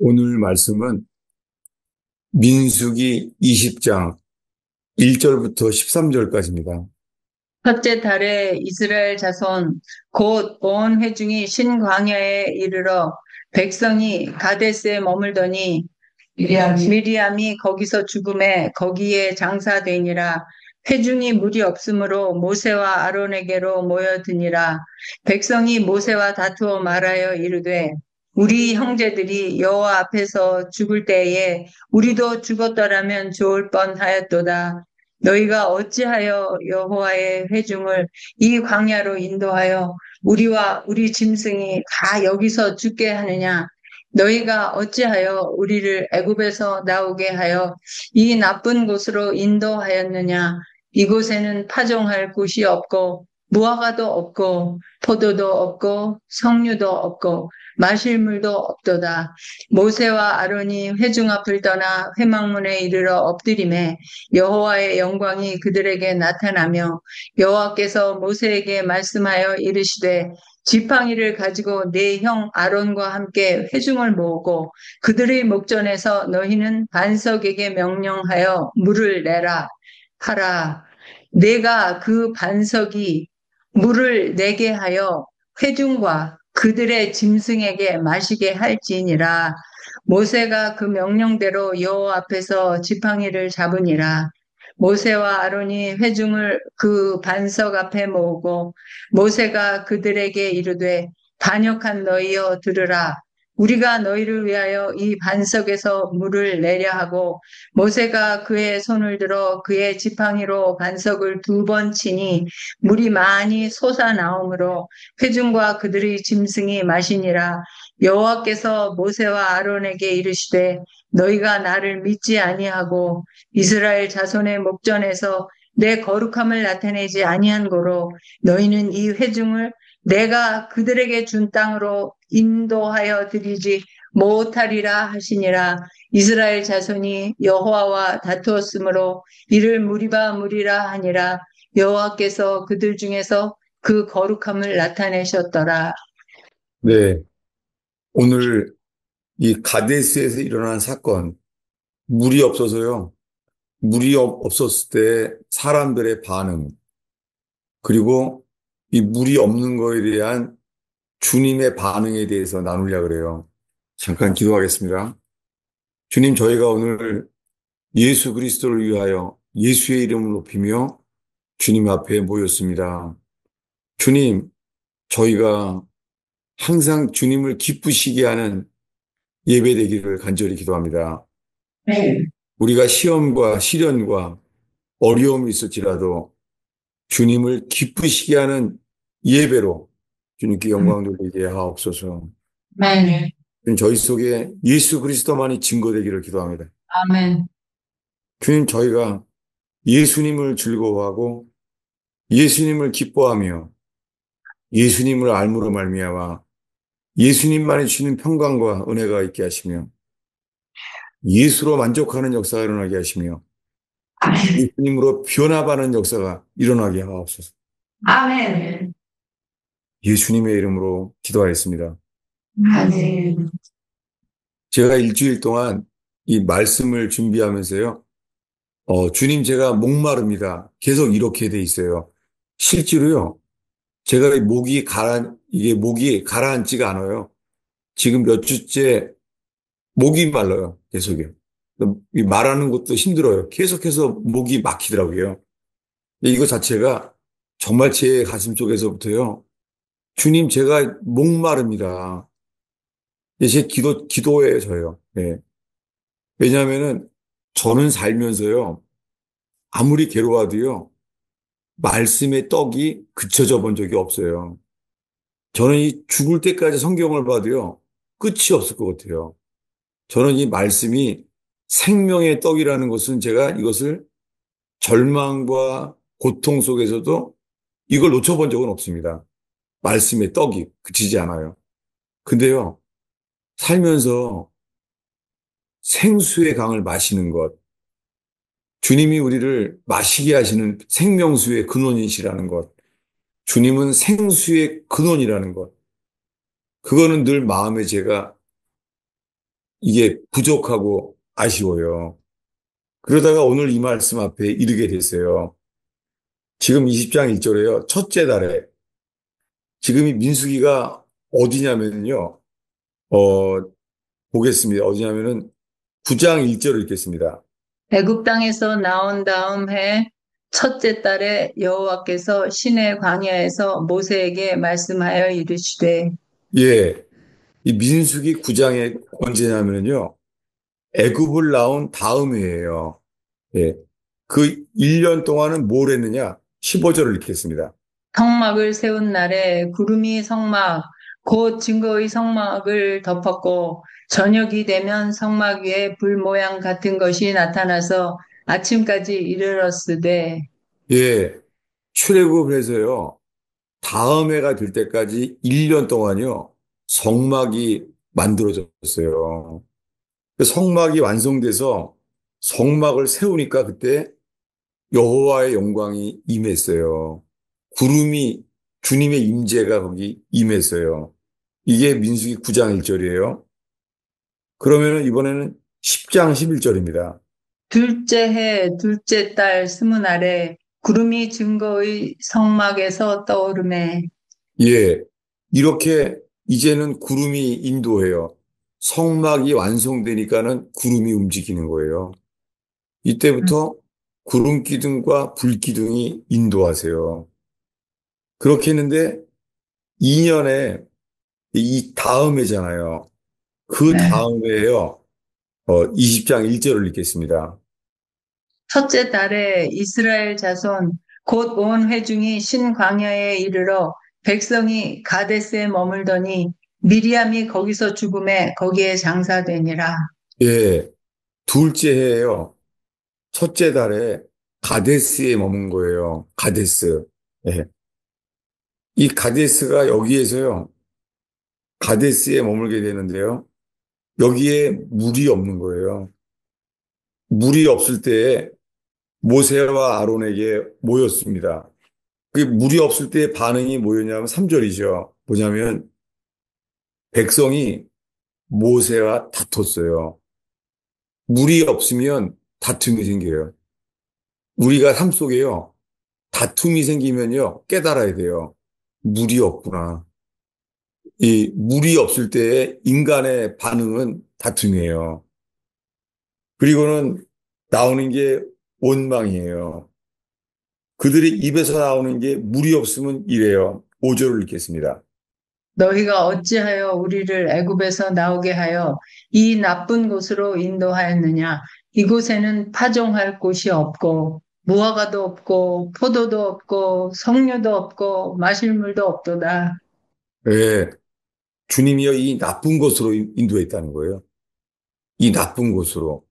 오늘 말씀은 민수기 20장 1절부터 13절까지입니다. 첫째 달에 이스라엘 자손 곧 온 회중이 신광야에 이르러 백성이 가데스에 머물더니 미리암이 거기서 죽음에 거기에 장사되니라. 회중이 물이 없으므로 모세와 아론에게로 모여드니라. 백성이 모세와 다투어 말하여 이르되 우리 형제들이 여호와 앞에서 죽을 때에 우리도 죽었더라면 좋을 뻔하였도다. 너희가 어찌하여 여호와의 회중을 이 광야로 인도하여 우리와 우리 짐승이 다 여기서 죽게 하느냐? 너희가 어찌하여 우리를 애굽에서 나오게 하여 이 나쁜 곳으로 인도하였느냐? 이곳에는 파종할 곳이 없고 무화과도 없고 포도도 없고 석류도 없고 마실 물도 없도다. 모세와 아론이 회중 앞을 떠나 회막문에 이르러 엎드리매 여호와의 영광이 그들에게 나타나며 여호와께서 모세에게 말씀하여 이르시되 지팡이를 가지고 네 형 아론과 함께 회중을 모으고 그들의 목전에서 너희는 반석에게 명령하여 물을 내라 하라. 내가 그 반석이 물을 내게 하여 회중과 그들의 짐승에게 마시게 할지니라. 모세가 그 명령대로 여호와 앞에서 지팡이를 잡으니라. 모세와 아론이 회중을 그 반석 앞에 모으고 모세가 그들에게 이르되 반역한 너희여 들으라. 우리가 너희를 위하여 이 반석에서 물을 내려 하고 모세가 그의 손을 들어 그의 지팡이로 반석을 2번 치니 물이 많이 솟아나오므로 회중과 그들의 짐승이 마시니라. 여호와께서 모세와 아론에게 이르시되 너희가 나를 믿지 아니하고 이스라엘 자손의 목전에서 내 거룩함을 나타내지 아니한 고로 너희는 이 회중을 내가 그들에게 준 땅으로 인도하여 드리지 못하리라 하시니라. 이스라엘 자손이 여호와와 다투었으므로 이를 무리바 무리라 하니라. 여호와께서 그들 중에서 그 거룩함을 나타내셨더라. 네, 오늘 이 가데스에서 일어난 사건, 물이 없어서요. 물이 없었을 때 사람들의 반응, 그리고 이 물이 없는 거에 대한 주님의 반응에 대해서 나누려고 그래요. 잠깐 기도하겠습니다. 주님, 저희가 오늘 예수 그리스도를 위하여 예수의 이름을 높이며 주님 앞에 모였습니다. 주님, 저희가 항상 주님을 기쁘시게 하는 예배되기를 간절히 기도합니다. 네. 우리가 시험과 시련과 어려움이 있을지라도 주님을 기쁘시게 하는 예배로 주님께 영광 돌리게 하옵소서. 아멘. 주님, 저희 속에 예수 그리스도만이 증거되기를 기도합니다. 아멘. 주님, 저희가 예수님을 즐거워하고 예수님을 기뻐하며 예수님을 알므로 말미암아 예수님만이 주는 평강과 은혜가 있게 하시며 예수로 만족하는 역사가 일어나게 하시며 예수님으로 변화하는 역사가 일어나게 하옵소서. 아멘. 예수님의 이름으로 기도하였습니다. 아멘. 제가 일주일 동안 이 말씀을 준비하면서요. 주님, 제가 목마릅니다. 계속 이렇게 돼 있어요. 실제로요. 제가 이게 목이 가라앉지가 않아요. 지금 몇 주째 목이 말라요. 계속요. 이 말하는 것도 힘들어요. 계속해서 목이 막히더라고요. 이거 자체가 정말 제 가슴 속에서부터요. 주님, 제가 목마릅니다. 제 기도예요, 저요. 예. 왜냐하면은 저는 살면서요. 아무리 괴로워도요. 말씀의 떡이 그쳐져 본 적이 없어요. 저는 이 죽을 때까지 성경을 봐도요. 끝이 없을 것 같아요. 저는 이 말씀이 생명의 떡이라는 것은 제가 이것을 절망과 고통 속에서도 이걸 놓쳐본 적은 없습니다. 말씀의 떡이 그치지 않아요. 근데요, 살면서 생수의 강을 마시는 것, 주님이 우리를 마시게 하시는 생명수의 근원이시라는 것, 주님은 생수의 근원이라는 것, 그거는 늘 마음에 제가 이게 부족하고 아쉬워요. 그러다가 오늘 이 말씀 앞에 이르게 됐어요. 지금 20장 1절에요. 첫째 달에. 지금 이 민수기가 어디냐면요. 어, 보겠습니다. 어디냐면은 9장 1절을 읽겠습니다. 애굽 땅에서 나온 다음 해 첫째 달에 여호와께서 시내 광야에서 모세에게 말씀하여 이르시되 예. 이 민수기 9장에 언제냐면요. 애굽을 나온 다음 해예요. 예. 그 1년 동안은 뭘 했느냐? 15절을 읽겠습니다. 성막을 세운 날에 구름이 성막 곧 증거의 성막을 덮었고 저녁이 되면 성막 위에 불 모양 같은 것이 나타나서 아침까지 이르렀으되 예. 출애굽을 해서요. 다음 해가 될 때까지 1년 동안요. 성막이 만들어졌어요. 그 성막이 완성돼서 성막을 세우니까 그때 여호와의 영광이 임했어요. 구름이 주님의 임재가 거기 임했어요. 이게 민수기 9장 1절이에요. 그러면은 이번에는 10장 11절입니다. 둘째 해 둘째 달 스무 날에 구름이 증거의 성막에서 떠오르매 예. 이렇게 이제는 구름이 인도해요. 성막이 완성되니까는 구름이 움직이는 거예요. 이때부터 구름 기둥과 불 기둥이 인도하세요. 그렇게 했는데 2년에 이 다음 해잖아요. 그 네. 다음 해에요. 20장 1절을 읽겠습니다. 첫째 달에 이스라엘 자손 곧 온 회중이 신광야에 이르러 백성이 가데스에 머물더니 미리암이 거기서 죽음에 거기에 장사되니라. 예. 둘째 해에요. 첫째 달에 가데스에 머문 거예요. 가데스. 예. 이 가데스가 여기에서요. 가데스에 머물게 되는데요. 여기에 물이 없는 거예요. 물이 없을 때에 모세와 아론에게 모였습니다. 그 물이 없을 때 반응이 뭐였냐면 3절이죠. 뭐냐면 백성이 모세와 다퉜어요. 물이 없으면 다툼이 생겨요. 우리가 삶 속에요. 다툼이 생기면요. 깨달아야 돼요. 물이 없구나. 이 물이 없을 때 인간의 반응은 다툼이에요. 그리고는 나오는 게 원망이에요. 그들의 입에서 나오는 게 물이 없으면 이래요. 5절을 읽겠습니다. 너희가 어찌하여 우리를 애굽에서 나오게 하여 이 나쁜 곳으로 인도하였느냐? 이곳에는 파종할 곳이 없고 무화과도 없고 포도도 없고 석류도 없고 마실 물도 없도다. 예, 주님이여 이 나쁜 곳으로 인도했다는 거예요. 이 나쁜 곳으로.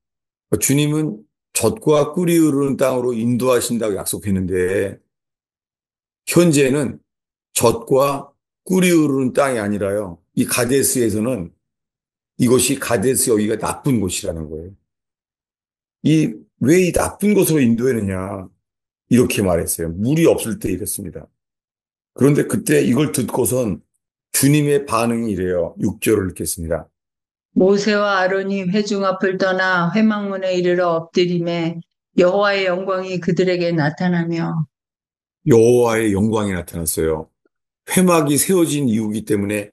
주님은 젖과 꿀이 흐르는 땅으로 인도하신다고 약속했는데 현재는 젖과 꿀이 흐르는 땅이 아니라요. 이 가데스에서는 이것이 가데스 여기가 나쁜 곳이라는 거예요. 왜 이 나쁜 곳으로 인도했느냐. 이렇게 말했어요. 물이 없을 때 이랬습니다. 그런데 그때 이걸 듣고선 주님의 반응이 이래요. 6절을 읽겠습니다. 모세와 아론이 회중 앞을 떠나 회막문에 이르러 엎드림에 여호와의 영광이 그들에게 나타나며 여호와의 영광이 나타났어요. 회막이 세워진 이유이기 때문에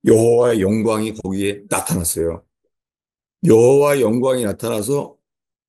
여호와의 영광이 거기에 나타났어요. 여호와의 영광이 나타나서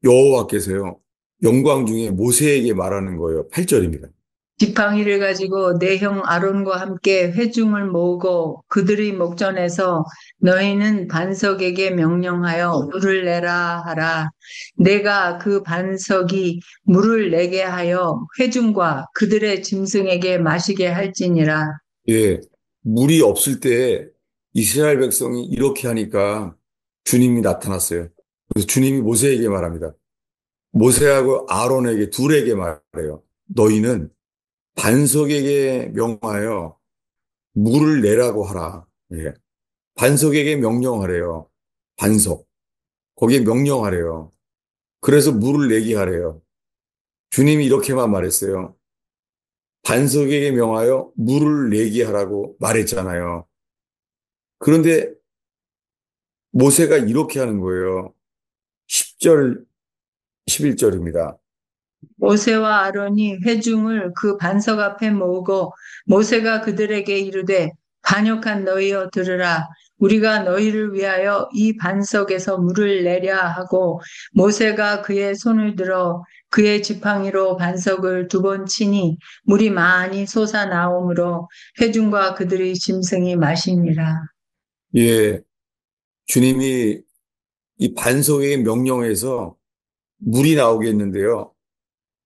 여호와께서요. 영광 중에 모세에게 말하는 거예요. 8절입니다. 지팡이를 가지고 내 형 아론과 함께 회중을 모으고 그들의 목전에서 너희는 반석에게 명령하여 물을 내라 하라. 내가 그 반석이 물을 내게 하여 회중과 그들의 짐승에게 마시게 할지니라. 예, 물이 없을 때 이스라엘 백성이 이렇게 하니까 주님이 나타났어요. 그래서 주님이 모세에게 말합니다. 모세하고 아론에게 둘에게 말해요. 너희는 반석에게 명하여 물을 내라고 하라. 예. 반석에게 명령하래요. 반석. 거기에 명령하래요. 그래서 물을 내게 하래요. 주님이 이렇게만 말했어요. 반석에게 명하여 물을 내게 하라고 말했잖아요. 그런데 모세가 이렇게 하는 거예요. 10절, 11절입니다. 모세와 아론이 회중을 그 반석 앞에 모으고 모세가 그들에게 이르되 반역한 너희여 들으라 우리가 너희를 위하여 이 반석에서 물을 내랴 하고 모세가 그의 손을 들어 그의 지팡이로 반석을 두 번 치니 물이 많이 솟아나오므로 회중과 그들의 짐승이 마시니라. 예, 주님이 이 반석의 명령에서 물이 나오게 했는데요.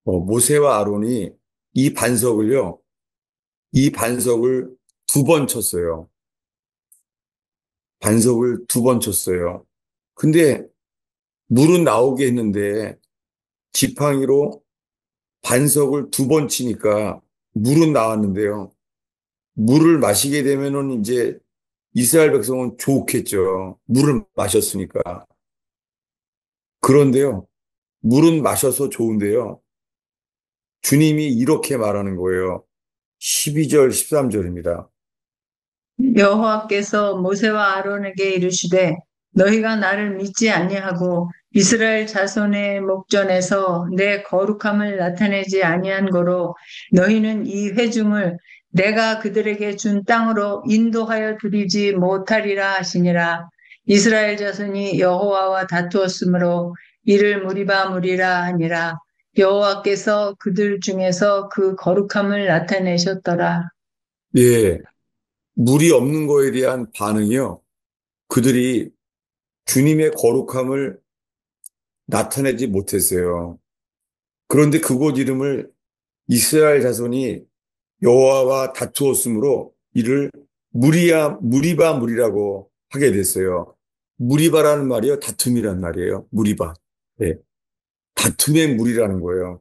모세와 아론이 이 반석을요, 이 반석을 두 번 쳤어요. 반석을 두 번 쳤어요. 근데 물은 나오게 했는데 지팡이로 반석을 두 번 치니까 물은 나왔는데요. 물을 마시게 되면은 이제 이스라엘 백성은 좋겠죠. 물을 마셨으니까. 그런데요, 물은 마셔서 좋은데요. 주님이 이렇게 말하는 거예요. 12절, 13절입니다. 여호와께서 모세와 아론에게 이르시되 너희가 나를 믿지 아니하고 이스라엘 자손의 목전에서 내 거룩함을 나타내지 아니한 거로 너희는 이 회중을 내가 그들에게 준 땅으로 인도하여 드리지 못하리라 하시니라. 이스라엘 자손이 여호와와 다투었으므로 이를 무리바 무리라 하니라. 여호와께서 그들 중에서 그 거룩함을 나타내셨더라. 예, 물이 없는 거에 대한 반응이요. 그들이 주님의 거룩함을 나타내지 못했어요. 그런데 그곳 이름을 이스라엘 자손이 여호와와 다투었으므로 이를 무리바 무리라고 하게 됐어요. 무리바라는 말이요. 다툼이란 말이에요. 무리바. 예. 다툼의 물이라는 거예요.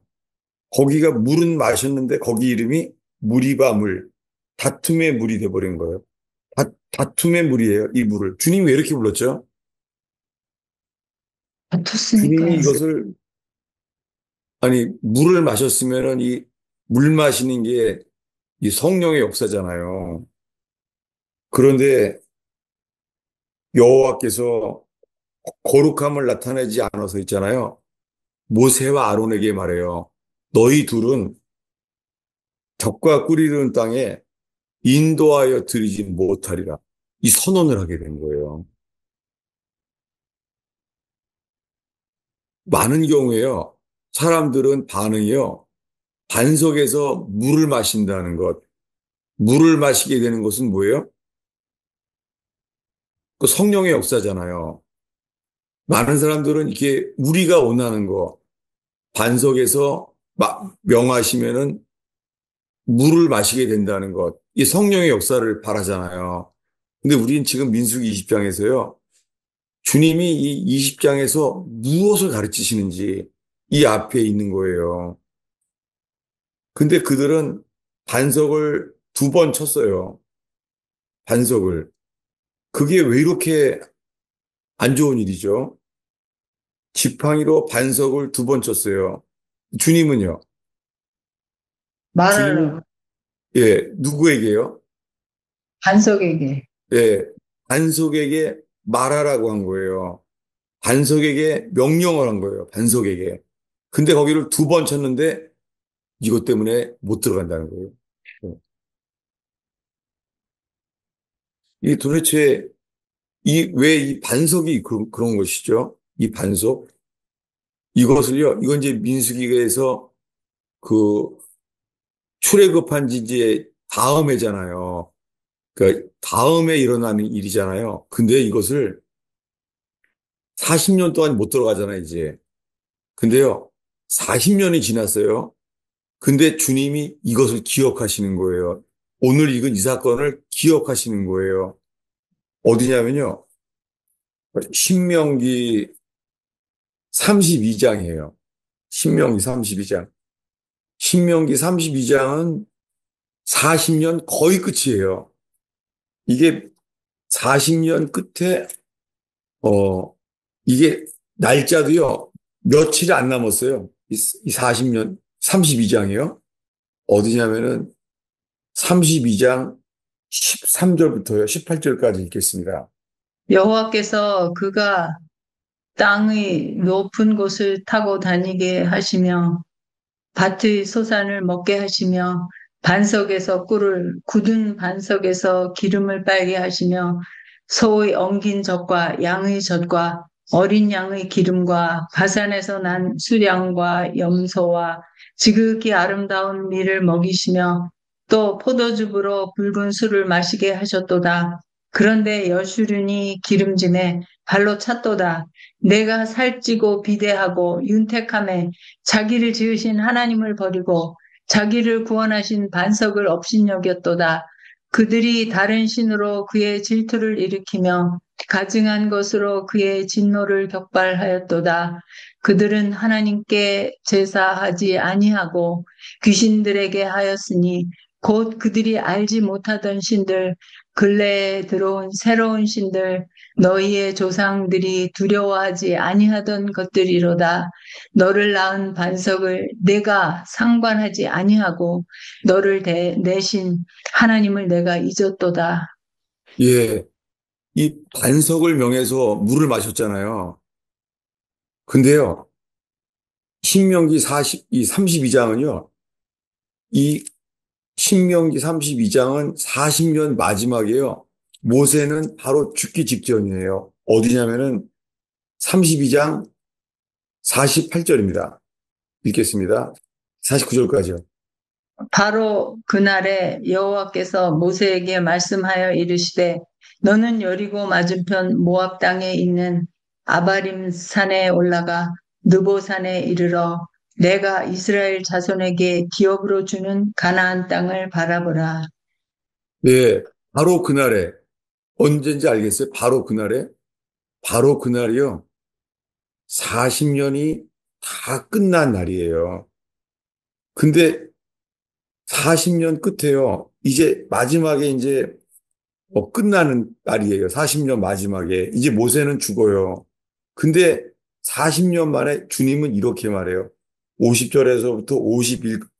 거기가 물은 마셨는데 거기 이름이 무리바 물. 다툼의 물이 돼버린 거예요. 다툼의 물이에요. 이 물을. 주님이 왜 이렇게 불렀죠? 주님이 다퉜으니까. 이것을, 아니, 물을 마셨으면은 이 물 마시는 게 이 성령의 역사잖아요. 그런데 여호와께서 거룩함을 나타내지 않아서 있잖아요. 모세와 아론에게 말해요. 너희 둘은 적과 꿀이르는 땅에 인도하여 드리지 못하리라. 이 선언을 하게 된 거예요. 많은 경우에요. 사람들은 반응이요. 반석에서 물을 마신다는 것. 물을 마시게 되는 것은 뭐예요? 그 성령의 역사잖아요. 많은 사람들은 이렇게 우리가 원하는 거, 반석에서 명하시면은 물을 마시게 된다는 것, 이 성령의 역사를 바라잖아요. 근데 우리는 지금 민수기 20장에서요, 주님이 이 20장에서 무엇을 가르치시는지 이 앞에 있는 거예요. 근데 그들은 반석을 두 번 쳤어요. 반석을. 그게 왜 이렇게 안 좋은 일이죠? 지팡이로 반석을 두 번 쳤어요. 주님은요? 주님은, 말하라고. 예, 누구에게요? 반석에게. 예, 반석에게 말하라고 한 거예요. 반석에게 명령을 한 거예요. 반석에게. 근데 거기를 두 번 쳤는데 이것 때문에 못 들어간다는 거예요. 이 도대체 왜 이 반석이 그런 것이죠? 이 반석? 이것을요, 이건 이제 민수기에서 그 출애굽한 지 이제 다음해잖아요. 그러니까 다음에 일어나는 일이잖아요. 근데 이것을 40년 동안 못 들어가잖아요, 이제. 근데요, 40년이 지났어요. 근데 주님이 이것을 기억하시는 거예요. 오늘 읽은 이 사건을 기억하시는 거예요. 어디냐면요. 신명기 32장이에요. 신명기 32장. 신명기 32장은 40년 거의 끝이에요. 이게 40년 끝에, 어, 이게 날짜도요, 며칠이 안 남았어요. 이 40년, 32장이요. 어디냐면은 32장 13절부터요, 18절까지 읽겠습니다. 여호와께서 그가 땅의 높은 곳을 타고 다니게 하시며 밭의 소산을 먹게 하시며 반석에서 꿀을 굳은 반석에서 기름을 빨게 하시며 소의 엉긴 젖과 양의 젖과 어린 양의 기름과 바산에서 난 수량과 염소와 지극히 아름다운 밀을 먹이시며 또 포도즙으로 붉은 술을 마시게 하셨도다. 그런데 여주륜이 기름짐에 발로 찼도다. 내가 살찌고 비대하고 윤택함에 자기를 지으신 하나님을 버리고 자기를 구원하신 반석을 업신여겼도다. 그들이 다른 신으로 그의 질투를 일으키며 가증한 것으로 그의 진노를 격발하였도다. 그들은 하나님께 제사하지 아니하고 귀신들에게 하였으니 곧 그들이 알지 못하던 신들, 근래에 들어온 새로운 신들, 너희의 조상들이 두려워하지 아니하던 것들이로다. 너를 낳은 반석을 내가 상관하지 아니하고 너를 내신 하나님을 내가 잊었도다. 예, 이 반석을 명해서 물을 마셨잖아요. 근데요, 신명기 32장은요, 이 신명기 32장은 40년 마지막이에요. 모세는 바로 죽기 직전이에요. 어디냐면은 32장 48절입니다. 읽겠습니다. 49절까지요. 바로 그날에 여호와께서 모세에게 말씀하여 이르시되 너는 여리고 맞은편 모압 땅에 있는 아바림 산에 올라가 느보 산에 이르러 내가 이스라엘 자손에게 기업으로 주는 가나안 땅을 바라보라. 네, 바로 그날에, 언제인지 알겠어요? 바로 그날에? 바로 그날이요. 40년이 다 끝난 날이에요. 근데 40년 끝에요. 이제 마지막에 이제 끝나는 날이에요. 40년 마지막에. 이제 모세는 죽어요. 근데 40년 만에 주님은 이렇게 말해요. 50절에서부터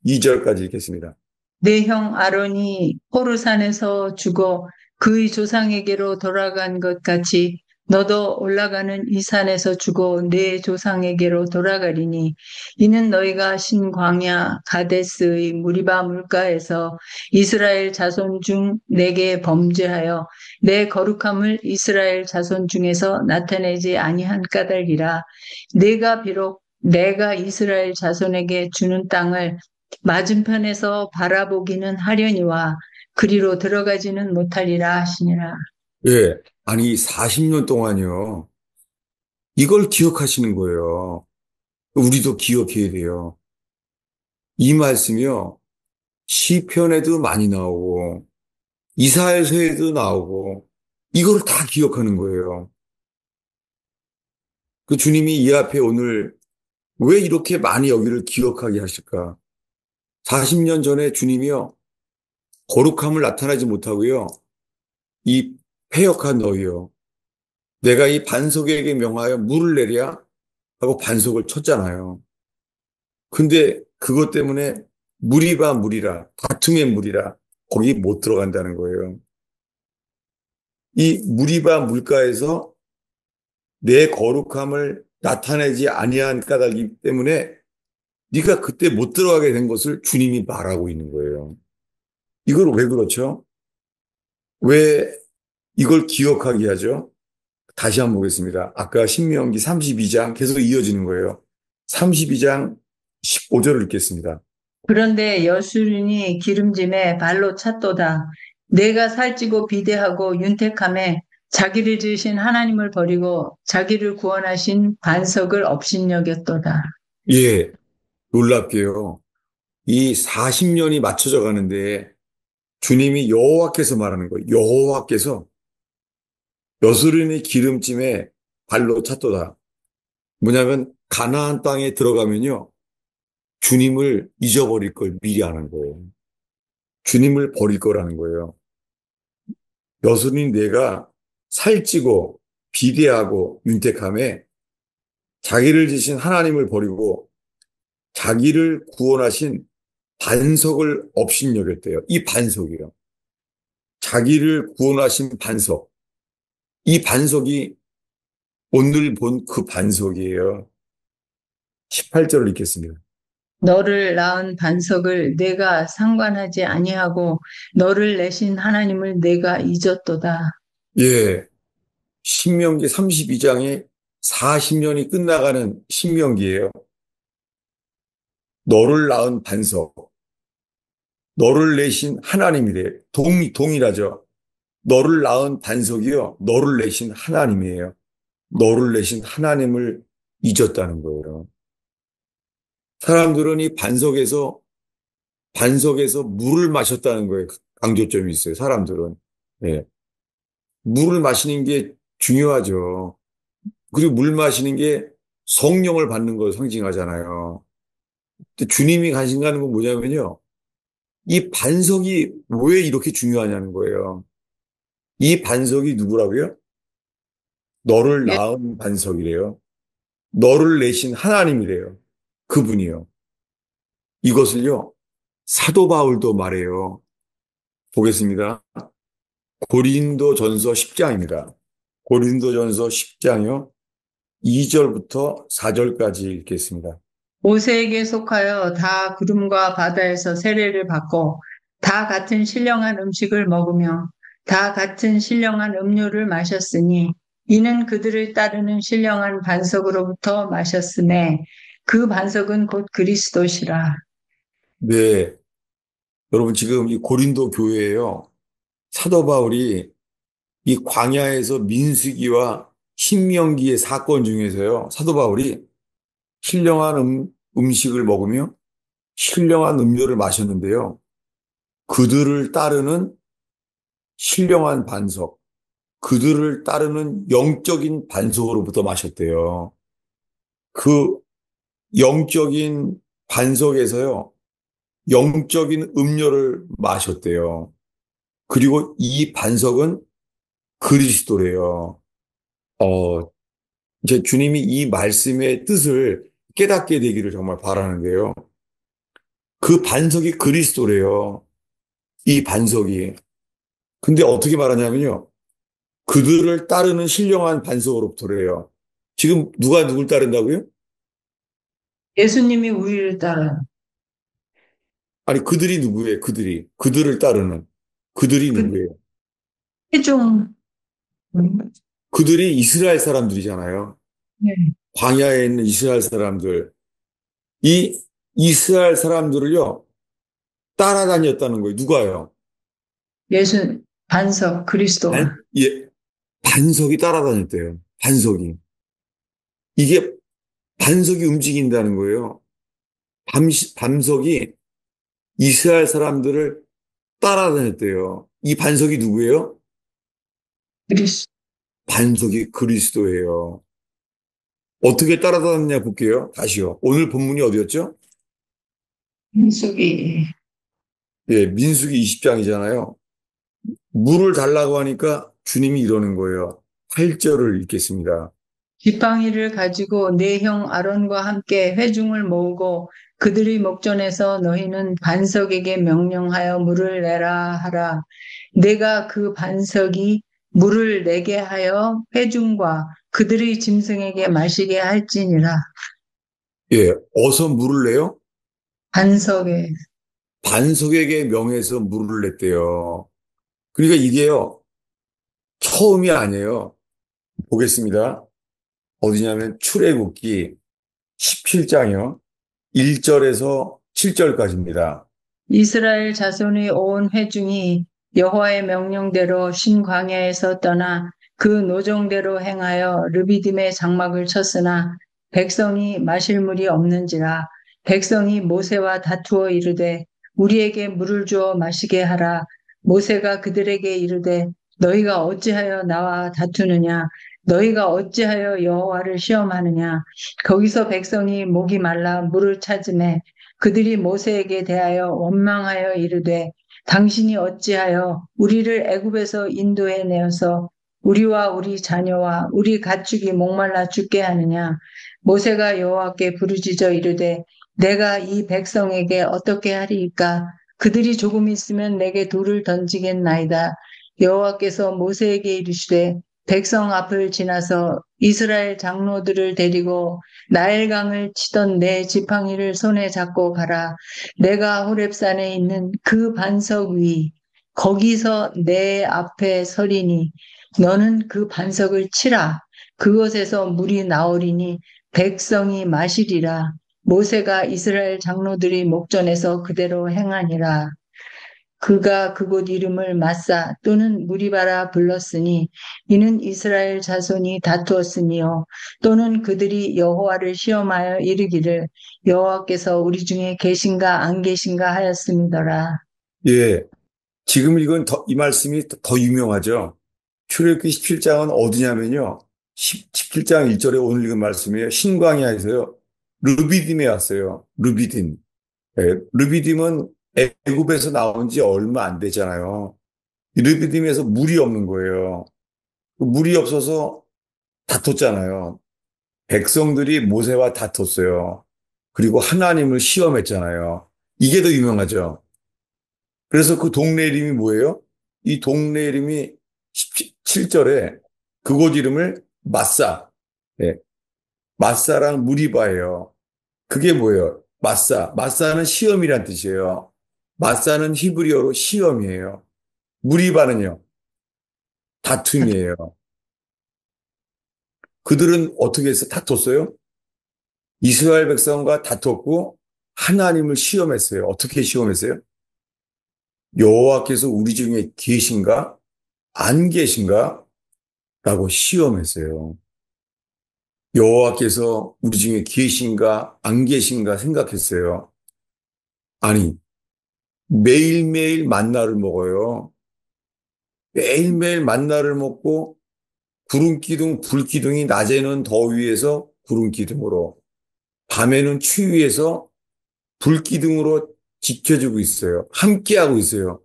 52절까지 읽겠습니다. 내 형 아론이 호르산에서 죽어 그의 조상에게로 돌아간 것 같이 너도 올라가는 이 산에서 죽어 내 조상에게로 돌아가리니 이는 너희가 신 광야 가데스의 무리바 물가에서 이스라엘 자손 중 내게 범죄하여 내 거룩함을 이스라엘 자손 중에서 나타내지 아니한 까닭이라. 내가 비록 내가 이스라엘 자손에게 주는 땅을 맞은편에서 바라보기는 하려니와 그리로 들어가지는 못하리라 하시니라. 예. 아니, 40년 동안요. 이걸 기억하시는 거예요. 우리도 기억해야 돼요. 이 말씀이요. 시편에도 많이 나오고, 이사야서에도 나오고, 이걸 다 기억하는 거예요. 그 주님이 이 앞에 오늘 왜 이렇게 많이 여기를 기억하게 하실까? 40년 전에 주님이요. 거룩함을 나타나지 못하고요. 이 패역한 너희요. 내가 이 반석에게 명하여 물을 내랴 하고 반석을 쳤잖아요. 근데 그것 때문에 물이봐 물이라 다툼의 물이라 거기 못 들어간다는 거예요. 이 물이봐 물가에서 내 거룩함을 나타내지 아니한 까닭이기 때문에 네가 그때 못 들어가게 된 것을 주님이 말하고 있는 거예요. 이걸 왜 그렇죠? 왜 이걸 기억하게 하죠? 다시 한번 보겠습니다. 아까 신명기 32장 계속 이어지는 거예요. 32장 15절을 읽겠습니다. 그런데 여수린이 기름짐에 발로 찼도다. 내가 살찌고 비대하고 윤택함에 자기를 지으신 하나님을 버리고 자기를 구원하신 반석을 업신여겼도다. 예, 놀랍게요. 이 40년이 맞춰져 가는데 주님이 여호와께서 말하는 거예요. 여호와께서 여수린의 기름짐에 발로 찼도다. 뭐냐면 가나안 땅에 들어가면요. 주님을 잊어버릴 걸 미리 아는 거예요. 주님을 버릴 거라는 거예요. 여수린 내가 살찌고 비대하고 윤택함에 자기를 지신 하나님을 버리고 자기를 구원하신 반석을 업신여겼대요. 이 반석이요. 자기를 구원하신 반석. 이 반석이 오늘 본 그 반석이에요. 18절을 읽겠습니다. 너를 낳은 반석을 내가 상관하지 아니하고 너를 내신 하나님을 내가 잊었도다. 예. 신명기 32장에 40년이 끝나가는 신명기예요. 너를 낳은 반석, 너를 내신 하나님이래. 동일하죠. 너를 낳은 반석이요. 너를 내신 하나님이에요. 너를 내신 하나님을 잊었다는 거예요. 사람들은 이 반석에서 물을 마셨다는 거에 강조점이 있어요. 사람들은. 예. 물을 마시는 게 중요하죠. 그리고 물 마시는 게 성령을 받는 걸 상징하잖아요. 근데 주님이 가신 가는 건 뭐냐면요. 이 반석이 왜 이렇게 중요하냐는 거예요. 이 반석이 누구라고요? 너를 예, 낳은 반석이래요. 너를 내신 하나님이래요. 그분이요. 이것을요. 사도 바울도 말해요. 보겠습니다. 고린도전서 10장입니다. 고린도전서 10장이요. 2절부터 4절까지 읽겠습니다. 모세에게 속하여 다 구름과 바다에서 세례를 받고 다 같은 신령한 음식을 먹으며 다 같은 신령한 음료를 마셨으니 이는 그들을 따르는 신령한 반석으로부터 마셨음에 그 반석은 곧 그리스도시라. 네. 여러분 지금 이 고린도 교회에요. 사도 바울이 이 광야에서 민수기와 신명기의 사건 중에서요. 사도 바울이 신령한 음식을 먹으며 신령한 음료를 마셨는데요. 그들을 따르는 신령한 반석, 그들을 따르는 영적인 반석으로부터 마셨대요. 그 영적인 반석에서요. 영적인 음료를 마셨대요. 그리고 이 반석은 그리스도래요. 어, 이제 주님이 이 말씀의 뜻을 깨닫게 되기를 정말 바라는데요. 그 반석이 그리스도래요. 이 반석이. 근데 어떻게 말하냐면요. 그들을 따르는 신령한 반석으로부터래요. 지금 누가 누굴 따른다고요? 예수님이 우리를 따라 아니, 그들이 누구예요? 그들이. 그들을 따르는. 그들이 그 누구예요? 최종 그들이 이스라엘 사람들이잖아요. 네. 광야에 있는 이스라엘 사람들. 이 이스라엘 사람들을요, 따라다녔다는 거예요. 누가요? 예수 반석 그리스도가 예, 반석이 따라다녔대요. 반석이. 이게 반석이 움직인다는 거예요. 반석이 이스라엘 사람들을 따라다녔대요. 이 반석이 누구예요? 그리스 반석이 그리스도예요. 어떻게 따라다녔냐 볼게요. 다시요. 오늘 본문이 어디였죠? 반석이 예, 민수기 20장이잖아요. 물을 달라고 하니까 주님이 이러는 거예요. 8절을 읽겠습니다. 지팡이를 가지고 내 형 아론과 함께 회중을 모으고 그들의 목전에서 너희는 반석에게 명령하여 물을 내라 하라. 내가 그 반석이 물을 내게 하여 회중과 그들의 짐승에게 마시게 할지니라. 예, 어서 물을 내요? 반석에 반석에게 명해서 물을 냈대요. 그러니까 이게요, 처음이 아니에요. 보겠습니다. 어디냐면 출애굽기 17장이요. 1절에서 7절까지입니다. 이스라엘 자손의 온 회중이 여호와의 명령대로 신광야에서 떠나 그 노정대로 행하여 르비딤의 장막을 쳤으나 백성이 마실 물이 없는지라 백성이 모세와 다투어 이르되 우리에게 물을 주어 마시게 하라. 모세가 그들에게 이르되 너희가 어찌하여 나와 다투느냐 너희가 어찌하여 여호와를 시험하느냐 거기서 백성이 목이 말라 물을 찾으매 그들이 모세에게 대하여 원망하여 이르되 당신이 어찌하여 우리를 애굽에서 인도해 내어서 우리와 우리 자녀와 우리 가축이 목말라 죽게 하느냐 모세가 여호와께 부르짖어 이르되 내가 이 백성에게 어떻게 하리이까 그들이 조금 있으면 내게 돌을 던지겠나이다 여호와께서 모세에게 이르시되 백성 앞을 지나서 이스라엘 장로들을 데리고 나일강을 치던 내 지팡이를 손에 잡고 가라. 내가 호렙산에 있는 그 반석 위 거기서 내 앞에 서리니 너는 그 반석을 치라. 그곳에서 물이 나오리니 백성이 마시리라. 모세가 이스라엘 장로들이 목전에서 그대로 행하니라. 그가 그곳 이름을 마사 또는 무리바라 불렀으니 이는 이스라엘 자손이 다투었으니요 또는 그들이 여호와를 시험하여 이르기를 여호와께서 우리 중에 계신가 안 계신가 하였음이더라. 예. 지금 이건 이 말씀이 더 유명하죠. 출애굽기 17장은 어디냐면요. 17장 1절에 오늘 읽은 말씀이에요. 신광야에서요. 르비딤에 왔어요. 르비딤. 예, 르비딤은 애굽에서 나온 지 얼마 안 되잖아요. 이 르비딤에서 물이 없는 거예요. 그 물이 없어서 다퉜잖아요. 백성들이 모세와 다퉜어요. 그리고 하나님을 시험했잖아요. 이게 더 유명하죠. 그래서 그 동네 이름이 뭐예요? 이 동네 이름이 17절에 그곳 이름을 마사, 예, 마사랑 무리바예요. 그게 뭐예요? 마사. 마사는 시험이란 뜻이에요. 마사는 히브리어로 시험이에요. 무리바는요, 다툼이에요. 그들은 어떻게 해서 다퉜어요? 이스라엘 백성과 다퉜고 하나님을 시험했어요. 어떻게 시험했어요? 여호와께서 우리 중에 계신가? 안 계신가? 라고 시험했어요. 여호와께서 우리 중에 계신가? 안 계신가 생각했어요. 아니, 매일매일 만나를 먹어요. 매일매일 만나를 먹고 구름 기둥, 불 기둥이 낮에는 더위에서 구름 기둥으로, 밤에는 추위에서 불 기둥으로 지켜주고 있어요. 함께하고 있어요.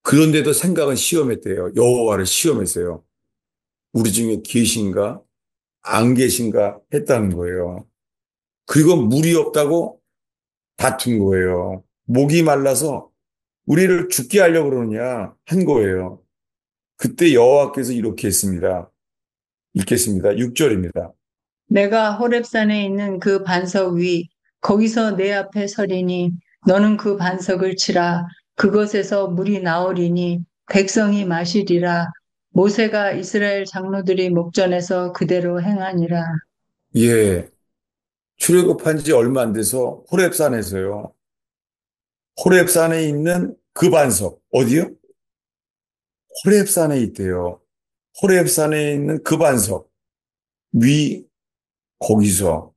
그런데도 생각은 시험했대요. 여호와를 시험했어요. 우리 중에 계신가? 안 계신가? 했다는 거예요. 그리고 물이 없다고 다툰 거예요. 목이 말라서 우리를 죽게 하려고 그러느냐 한 거예요. 그때 여호와께서 이렇게 했습니다. 읽겠습니다. 6절입니다. 내가 호렙산에 있는 그 반석 위 거기서 내 앞에 서리니 너는 그 반석을 치라. 그것에서 물이 나오리니 백성이 마시리라. 모세가 이스라엘 장로들이 목전에서 그대로 행하니라. 예, 출애굽한 지 얼마 안 돼서 호렙산에서요. 호렙산에 있는 그 반석 어디요? 호렙산에 있대요. 호렙산에 있는 그 반석 위 거기서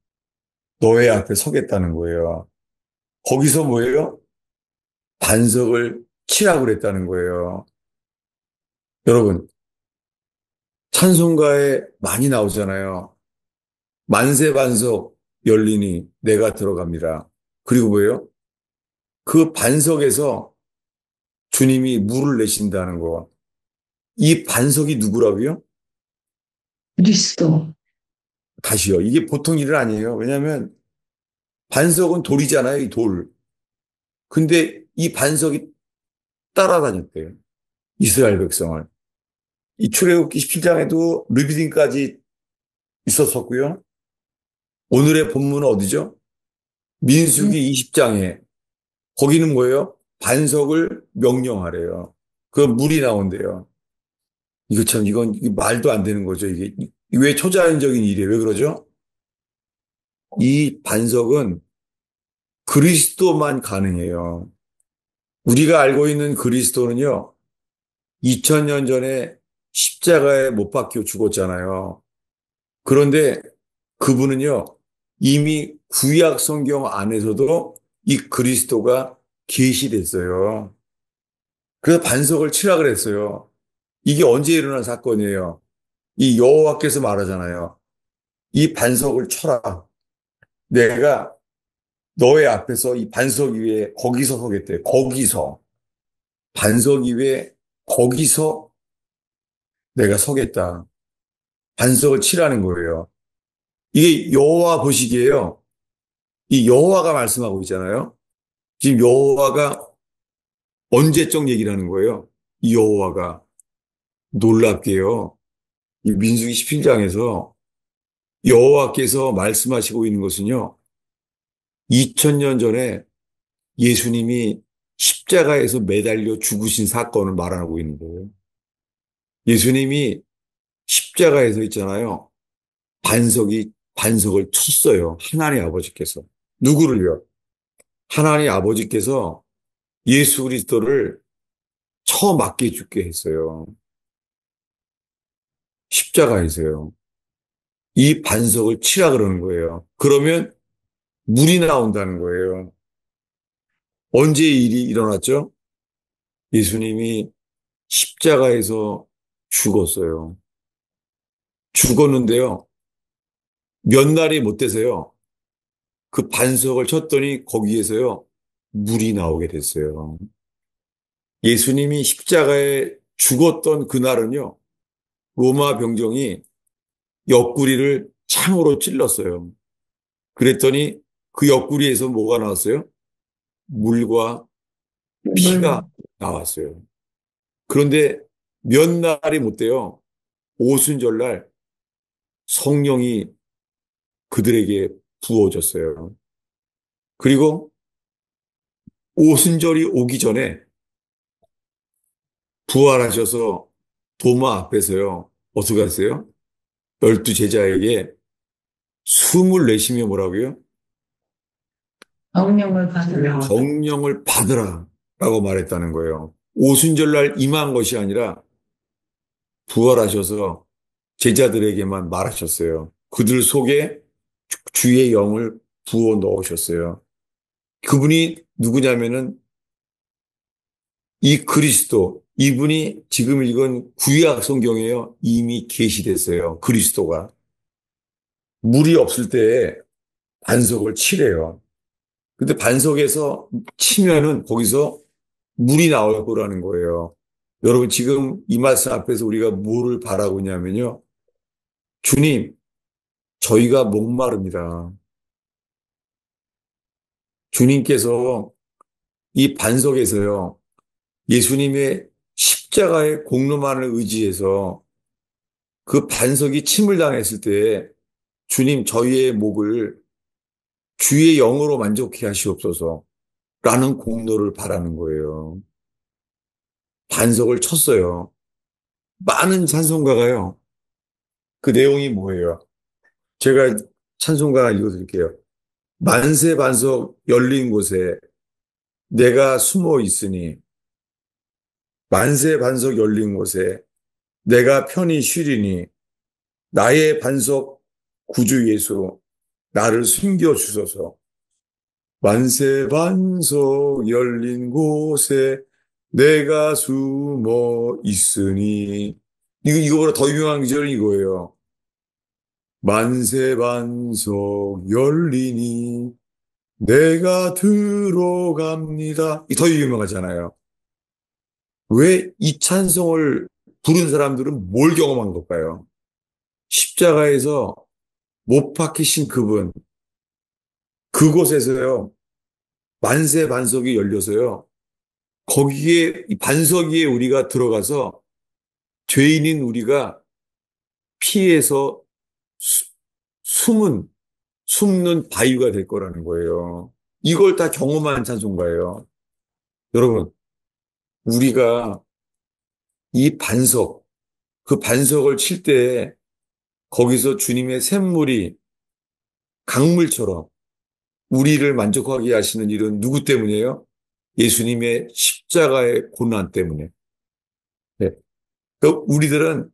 너의 앞에 서겠다는 거예요. 거기서 뭐예요? 반석을 치라고 그랬다는 거예요. 여러분, 찬송가에 많이 나오잖아요. 만세 반석 열리니 내가 들어갑니다. 그리고 뭐예요? 그 반석에서 주님이 물을 내신다는 거. 이 반석이 누구라고요? 그리스도. 다시요. 이게 보통 일은 아니에요. 왜냐하면 반석은 돌이잖아요, 이 돌. 근데 이 반석이 따라다녔대요. 이스라엘 백성을. 이 출애굽기 17장에도 르비딤까지 있었었고요. 오늘의 본문은 어디죠? 민수기 20장에 거기는 뭐예요? 반석을 명령하래요. 그 물이 나온대요. 이거 참 이건 말도 안 되는 거죠. 이게 왜 초자연적인 일이에요? 왜 그러죠? 이 반석은 그리스도만 가능해요. 우리가 알고 있는 그리스도는요. 2000년 전에 십자가에 못 박혀 죽었잖아요. 그런데 그분은요. 이미 구약 성경 안에서도 이 그리스도가 계시됐어요. 그래서 반석을 치라 그랬어요. 이게 언제 일어난 사건이에요? 이 여호와께서 말하잖아요. 이 반석을 쳐라. 내가 너의 앞에서 이 반석 위에 거기서 서겠대. 거기서. 반석 위에 거기서 내가 서겠다. 반석을 치라는 거예요. 이게 여호와 보시기에요. 이 여호와가 말씀하고 있잖아요. 지금 여호와가 언제적 얘기를 하는 거예요? 이 여호와가 놀랍게요. 이 민수기 17장에서 여호와께서 말씀하시고 있는 것은요, 2000년 전에 예수님이 십자가에서 매달려 죽으신 사건을 말하고 있는 거예요. 예수님이 십자가에서 있잖아요. 반석을 쳤어요. 하나님 아버지께서. 누구를요? 하나님 아버지께서 예수 그리스도를 처맞게 죽게 했어요. 십자가에서요. 이 반석을 치라 그러는 거예요. 그러면 물이 나온다는 거예요. 언제 이 일이 일어났죠? 예수님이 십자가에서 죽었어요. 죽었는데요. 몇 날이 못 돼서요. 그 반석을 쳤더니 거기에서요. 물이 나오게 됐어요. 예수님이 십자가에 죽었던 그날은요. 로마 병정이 옆구리를 창으로 찔렀어요. 그랬더니 그 옆구리에서 뭐가 나왔어요? 물과 물, 피가 나왔어요. 그런데 몇 날이 못 돼요. 오순절날 성령이 그들에게 부어졌어요. 그리고 오순절이 오기 전에 부활하셔서 도마 앞에서요. 어떻게 하세요? 12제자에게 숨을 내쉬며 뭐라고요? 성령을 받으라. 성령을 받으라 라고 말했다는 거예요. 오순절날 임한 것이 아니라 부활하셔서 제자들에게만 말하셨어요. 그들 속에 주의 영을 부어 넣으셨어요. 그분이 누구냐면은 이 그리스도, 이분이 지금 읽은 구약 성경에요. 이미 계시됐어요. 그리스도가. 물이 없을 때에 반석을 치래요. 근데 반석에서 치면은 거기서 물이 나올 거라는 거예요. 여러분 지금 이 말씀 앞에서 우리가 뭐를 바라고 있냐면요. 주님, 저희가 목마릅니다. 주님께서 이 반석에서요. 예수님의 십자가의 공로만을 의지해서 그 반석이 침을 당했을 때 주님 저희의 목을 주의 영으로 만족해 하시옵소서 라는 공로를 바라는 거예요. 반석을 쳤어요. 많은 찬송가가요. 그 내용이 뭐예요? 제가 찬송가 읽어드릴게요. 만세 반석 열린 곳에 내가 숨어 있으니 만세 반석 열린 곳에 내가 편히 쉬리니 나의 반석 구주 예수 나를 숨겨 주소서. 만세 반석 열린 곳에 내가 숨어 있으니 이거보다 더 유명한 기절은 이거예요. 만세 반석 열리니 내가 들어갑니다. 이 더 유명하잖아요. 왜 이 찬송을 부른 사람들은 뭘 경험한 걸까요? 십자가에서 못 박히신 그분, 그곳에서요, 만세 반석이 열려서요, 거기에, 이 반석 위에 우리가 들어가서 죄인인 우리가 피해서 수- 숨은, 숨는 바위가 될 거라는 거예요. 이걸 다 경험한 찬송가예요. 여러분, 우리가 이 반석, 그 반석을 칠 때 거기서 주님의 샘물이 강물처럼 우리를 만족하게 하시는 일은 누구 때문이에요? 예수님의 십자가의 고난 때문에. 네. 그러니까 우리들은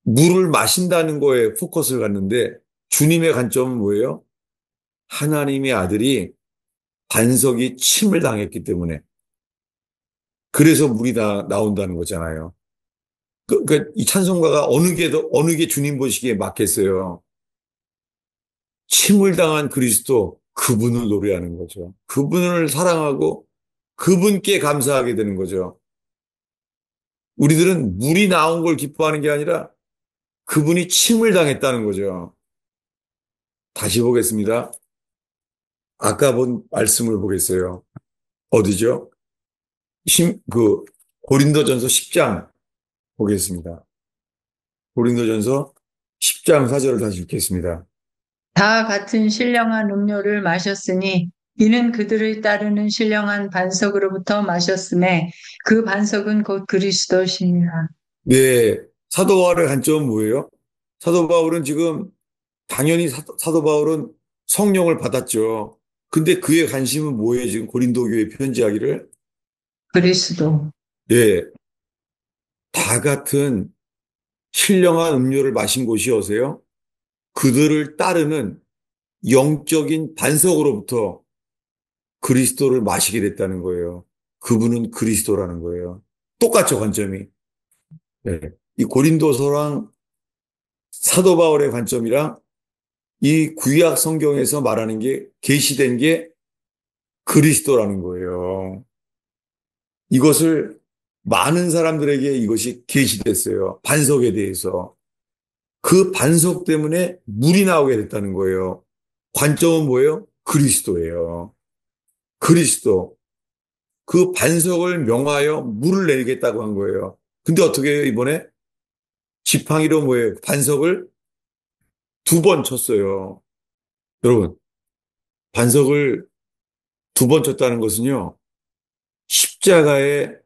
물을 마신다는 거에 포커스를 갖는데 주님의 관점은 뭐예요? 하나님의 아들이 반석이 침을 당했기 때문에 그래서 물이 다 나온다는 거잖아요. 그러니까 이 찬송가가 어느 게 주님 보시기에 맞겠어요. 침을 당한 그리스도 그분을 노래하는 거죠. 그분을 사랑하고 그분께 감사하게 되는 거죠. 우리들은 물이 나온 걸 기뻐하는 게 아니라 그분이 침을 당했다는 거죠. 다시 보겠습니다. 아까 본 말씀을 보겠어요. 어디죠? 고린도전서 10장 보겠습니다. 고린도전서 10장 4절을 다시 읽겠습니다. 다 같은 신령한 음료를 마셨으니 이는 그들을 따르는 신령한 반석으로부터 마셨음에 그 반석은 곧 그리스도시니라. 네, 사도 바울의 관점은 뭐예요? 사도 바울은 지금 당연히 사도 바울은 성령을 받았죠. 근데 그의 관심은 뭐예요? 지금 고린도 교회 편지하기를? 그리스도. 예, 다 같은 신령한 음료를 마신 곳이 어세요? 그들을 따르는 영적인 반석으로부터 그리스도를 마시게 됐다는 거예요. 그분은 그리스도라는 거예요. 똑같죠, 관점이. 네. 이 고린도서랑 사도 바울의 관점이랑 이 구약 성경에서 말하는 게 계시된 게 그리스도라는 거예요. 이것을 많은 사람들에게 이것이 계시됐어요. 반석에 대해서. 그 반석 때문에 물이 나오게 됐다는 거예요. 관점은 뭐예요? 그리스도예요. 그리스도. 그 반석을 명하여 물을 내리겠다고 한 거예요. 근데 어떻게 해요, 이번에? 지팡이로 뭐예요? 반석을 2번 쳤어요. 여러분, 반석을 2번 쳤다는 것은요, 십자가에,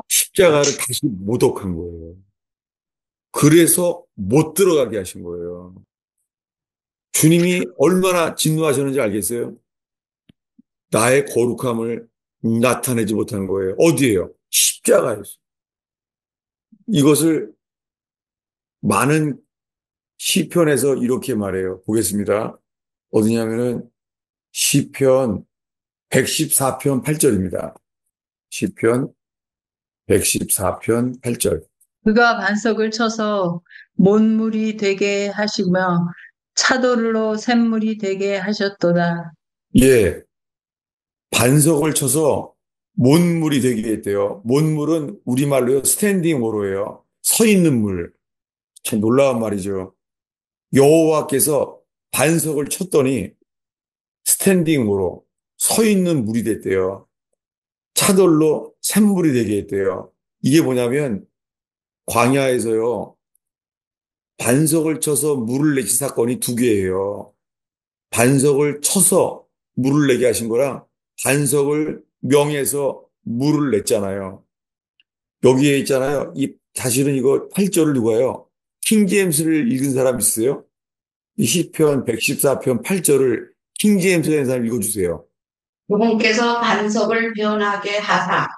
십자가를 다시 모독한 거예요. 그래서 못 들어가게 하신 거예요. 주님이 얼마나 진노하셨는지 알겠어요? 나의 거룩함을 나타내지 못한 거예요. 어디에요? 십자가에서. 이것을 많은 시편에서 이렇게 말해요. 보겠습니다. 어디냐면은 시편 114편 8절입니다. 시편 114편 8절. 그가 반석을 쳐서 못물이 되게 하시며 차돌로 샘물이 되게 하셨도다. 예, 반석을 쳐서 못물이 되게 했대요. 못물은 우리말로요, 스탠딩 오로예요. 서 있는 물. 참 놀라운 말이죠. 여호와께서 반석을 쳤더니 스탠딩 오로 서 있는 물이 됐대요. 차돌로 샘물이 되게 했대요. 이게 뭐냐면 광야에서요, 반석을 쳐서 물을 내신 사건이 2개예요. 반석을 쳐서 물을 내게 하신 거랑 반석을 명해서 물을 냈잖아요. 여기에 있잖아요. 이 사실은 이거 8절을 누가요? 킹제임스를 읽은 사람 있어요? 이 시편 114편 8절을 킹제임스가 된 사람 읽어주세요. 그분께서 반석을 변하게 하사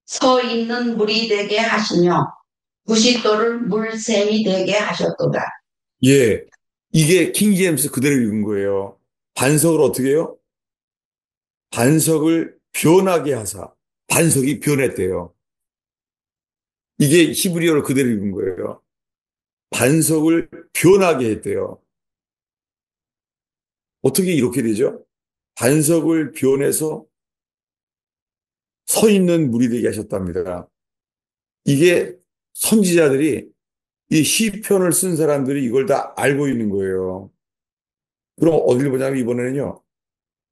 서 있는 물이 되게 하시며 부싯돌을 물샘이 되게 하셨도다. 예. 이게 킹제임스 그대로 읽은 거예요. 반석을 어떻게 해요? 반석을 변하게 하사. 반석이 변했대요. 이게 히브리어를 그대로 읽은 거예요. 반석을 변하게 했대요. 어떻게 이렇게 되죠? 반석을 변해서 서 있는 물이 되게 하셨답니다. 이게 선지자들이 이 시편을 쓴 사람들이 이걸 다 알고 있는 거예요. 그럼 어디를 보냐면 이번에는요.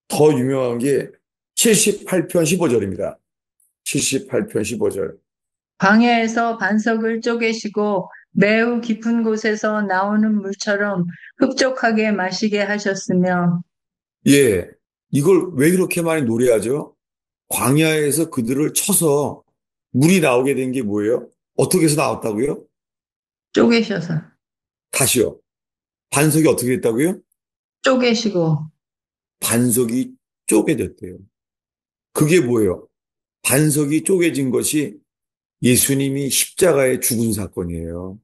더 유명한 게 78편 15절입니다. 78편 15절. 광야에서 반석을 쪼개시고 매우 깊은 곳에서 나오는 물처럼 흡족하게 마시게 하셨으며 예. 이걸 왜 그렇게 많이 노래하죠? 광야에서 그들을 쳐서 물이 나오게 된 게 뭐예요? 어떻게 해서 나왔다고요? 쪼개셔서 다시요. 반석이 어떻게 됐다고요? 쪼개시고 반석이 쪼개졌대요. 그게 뭐예요? 반석이 쪼개진 것이 예수님이 십자가에 죽은 사건이에요.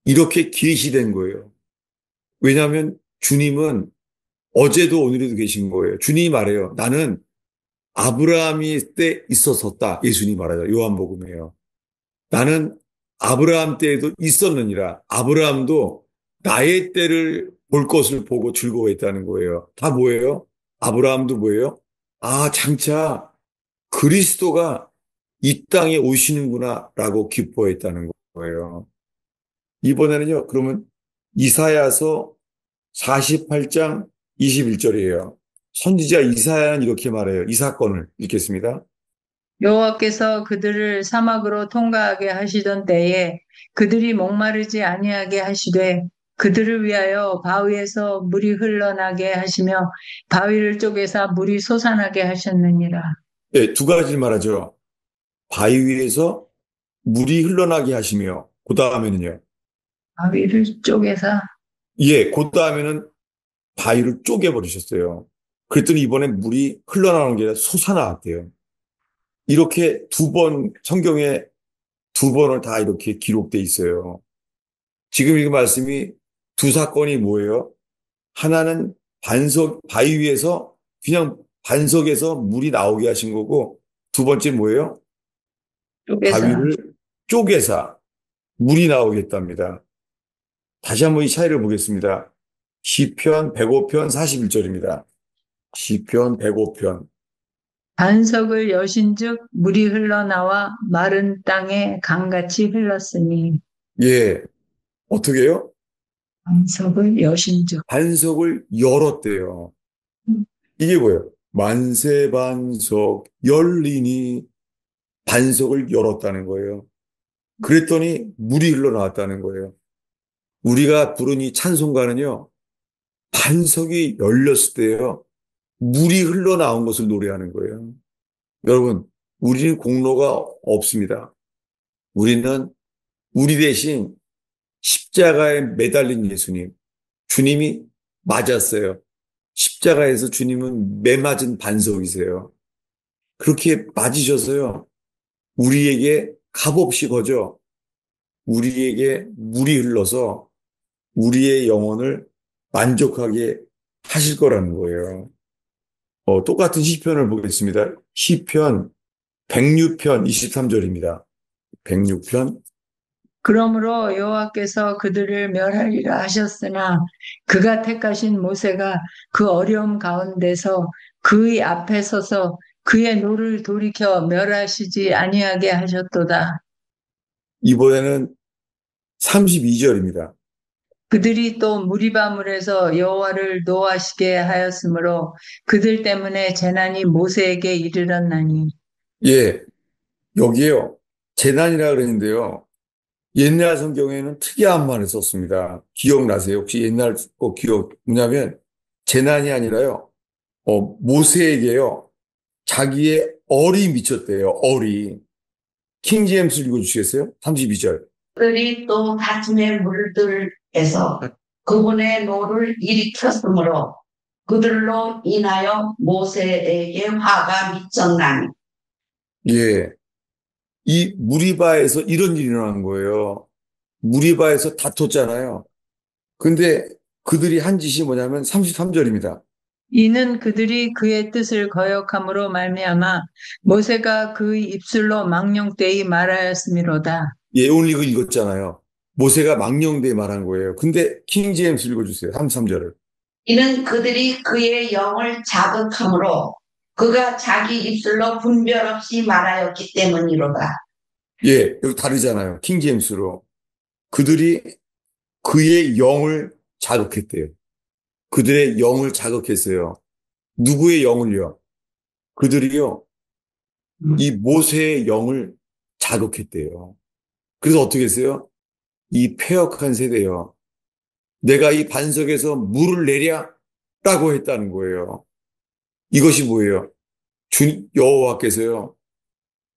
이렇게 계시된 거예요. 왜냐하면 주님은 어제도 오늘에도 계신 거예요. 주님이 말해요. 나는 아브라함이 때 있었었다. 예수님이 말하죠. 요한복음에요. 나는 아브라함 때에도 있었느니라. 아브라함도 나의 때를 볼 것을 보고 즐거워했다는 거예요. 다 뭐예요? 아브라함도 뭐예요? 아, 장차 그리스도가 이 땅에 오시는구나라고 기뻐했다는 거예요. 이번에는요, 그러면 이사야서 48장 21절이에요. 선지자 이사야는 이렇게 말해요. 이 사건을 읽겠습니다. 여호와께서 그들을 사막으로 통과하게 하시던 때에 그들이 목마르지 아니하게 하시되 그들을 위하여 바위에서 물이 흘러나게 하시며 바위를 쪼개사 물이 솟아나게 하셨느니라. 예, 두 가지를 말하죠. 바위 위에서 물이 흘러나게 하시며, 그 다음에는요. 바위를 쪼개사 예, 그 다음에는 바위를 쪼개버리셨어요. 그랬더니 이번에 물이 흘러나오는 게 아니라 솟아나왔대요. 이렇게 두 번, 성경에 두 번을 다 이렇게 기록돼 있어요. 지금 이 말씀이 두 사건이 뭐예요? 하나는 바위 위에서 그냥 반석에서 물이 나오게 하신 거고, 두 번째 뭐예요? 쪼개사 바위를 쪼개사 물이 나오겠답니다. 다시 한번 이 차이를 보겠습니다. 시편 105편 41절입니다. 시편 105편. 반석을 여신즉 물이 흘러나와 마른 땅에 강같이 흘렀으니 예, 어떻게 해요? 반석을 여신즉 반석을 열었대요. 이게 뭐예요? 만세 반석 열리니 반석을 열었다는 거예요. 그랬더니 물이 흘러나왔다는 거예요. 우리가 부른 이 찬송가는요, 반석이 열렸을 때요, 물이 흘러나온 것을 노래하는 거예요. 여러분, 우리는 공로가 없습니다. 우리는 우리 대신 십자가에 매달린 예수님, 주님이 맞았어요. 십자가에서 주님은 매맞은 반석이세요. 그렇게 맞으셔서요, 우리에게 값없이 거저 우리에게 물이 흘러서 우리의 영혼을 만족하게 하실 거라는 거예요. 똑같은 시편을 보겠습니다. 시편 106편 23절입니다. 106편. 그러므로 여호와께서 그들을 멸하리라 하셨으나 그가 택하신 모세가 그 어려움 가운데서 그의 앞에 서서 그의 노를 돌이켜 멸하시지 아니하게 하셨도다. 이번에는 32절입니다. 그들이 또 무리바물에서 여호와를 노하시게 하였으므로 그들 때문에 재난이 모세에게 이르렀나니. 예, 여기에요. 재난이라 그러는데요. 옛날 성경에는 특이한 말을 썼습니다. 기억나세요? 혹시 옛날 거 기억, 뭐냐면, 재난이 아니라요. 모세에게요. 자기의 얼이 미쳤대요. 얼이. 킹제임스 읽어주시겠어요? 32절. 그들이 또 다툼의 물들에서 그분의 노를 일으켰으므로 그들로 인하여 모세에게 화가 미쳤나니. 예. 이 무리바에서 이런 일이 일어난 거예요. 무리바에서 다퉜잖아요. 근데 그들이 한 짓이 뭐냐면 33절입니다. 이는 그들이 그의 뜻을 거역함으로 말미암아 모세가 그의 입술로 망령되이 말하였음이로다. 예, 오늘 이거 읽었잖아요. 모세가 망령되이 말한 거예요. 근데 킹제임스 읽어주세요. 33절을. 이는 그들이 그의 영을 자극함으로 그가 자기 입술로 분별 없이 말하였기 때문이로다. 예, 여기 다르잖아요. 킹제임스로. 그들이 그의 영을 자극했대요. 그들의 영을 자극했어요. 누구의 영을요? 그들이요. 이 모세의 영을 자극했대요. 그래서 어떻게 했어요? 이 패역한 세대요. 내가 이 반석에서 물을 내랴? 라고 했다는 거예요. 이것이 뭐예요? 여호와께서요.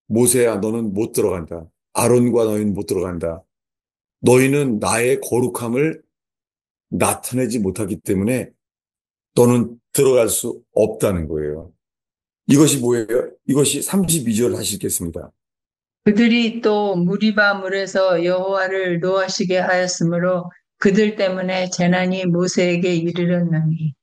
모세야, 너는 못 들어간다. 아론과 너희는 못 들어간다. 너희는 나의 거룩함을 나타내지 못하기 때문에 너는 들어갈 수 없다는 거예요. 이것이 뭐예요? 이것이 32절 하시겠습니다. 그들이 또 무리바물에서 여호와를 노하시게 하였으므로 그들 때문에 재난이 모세에게 이르렀나니.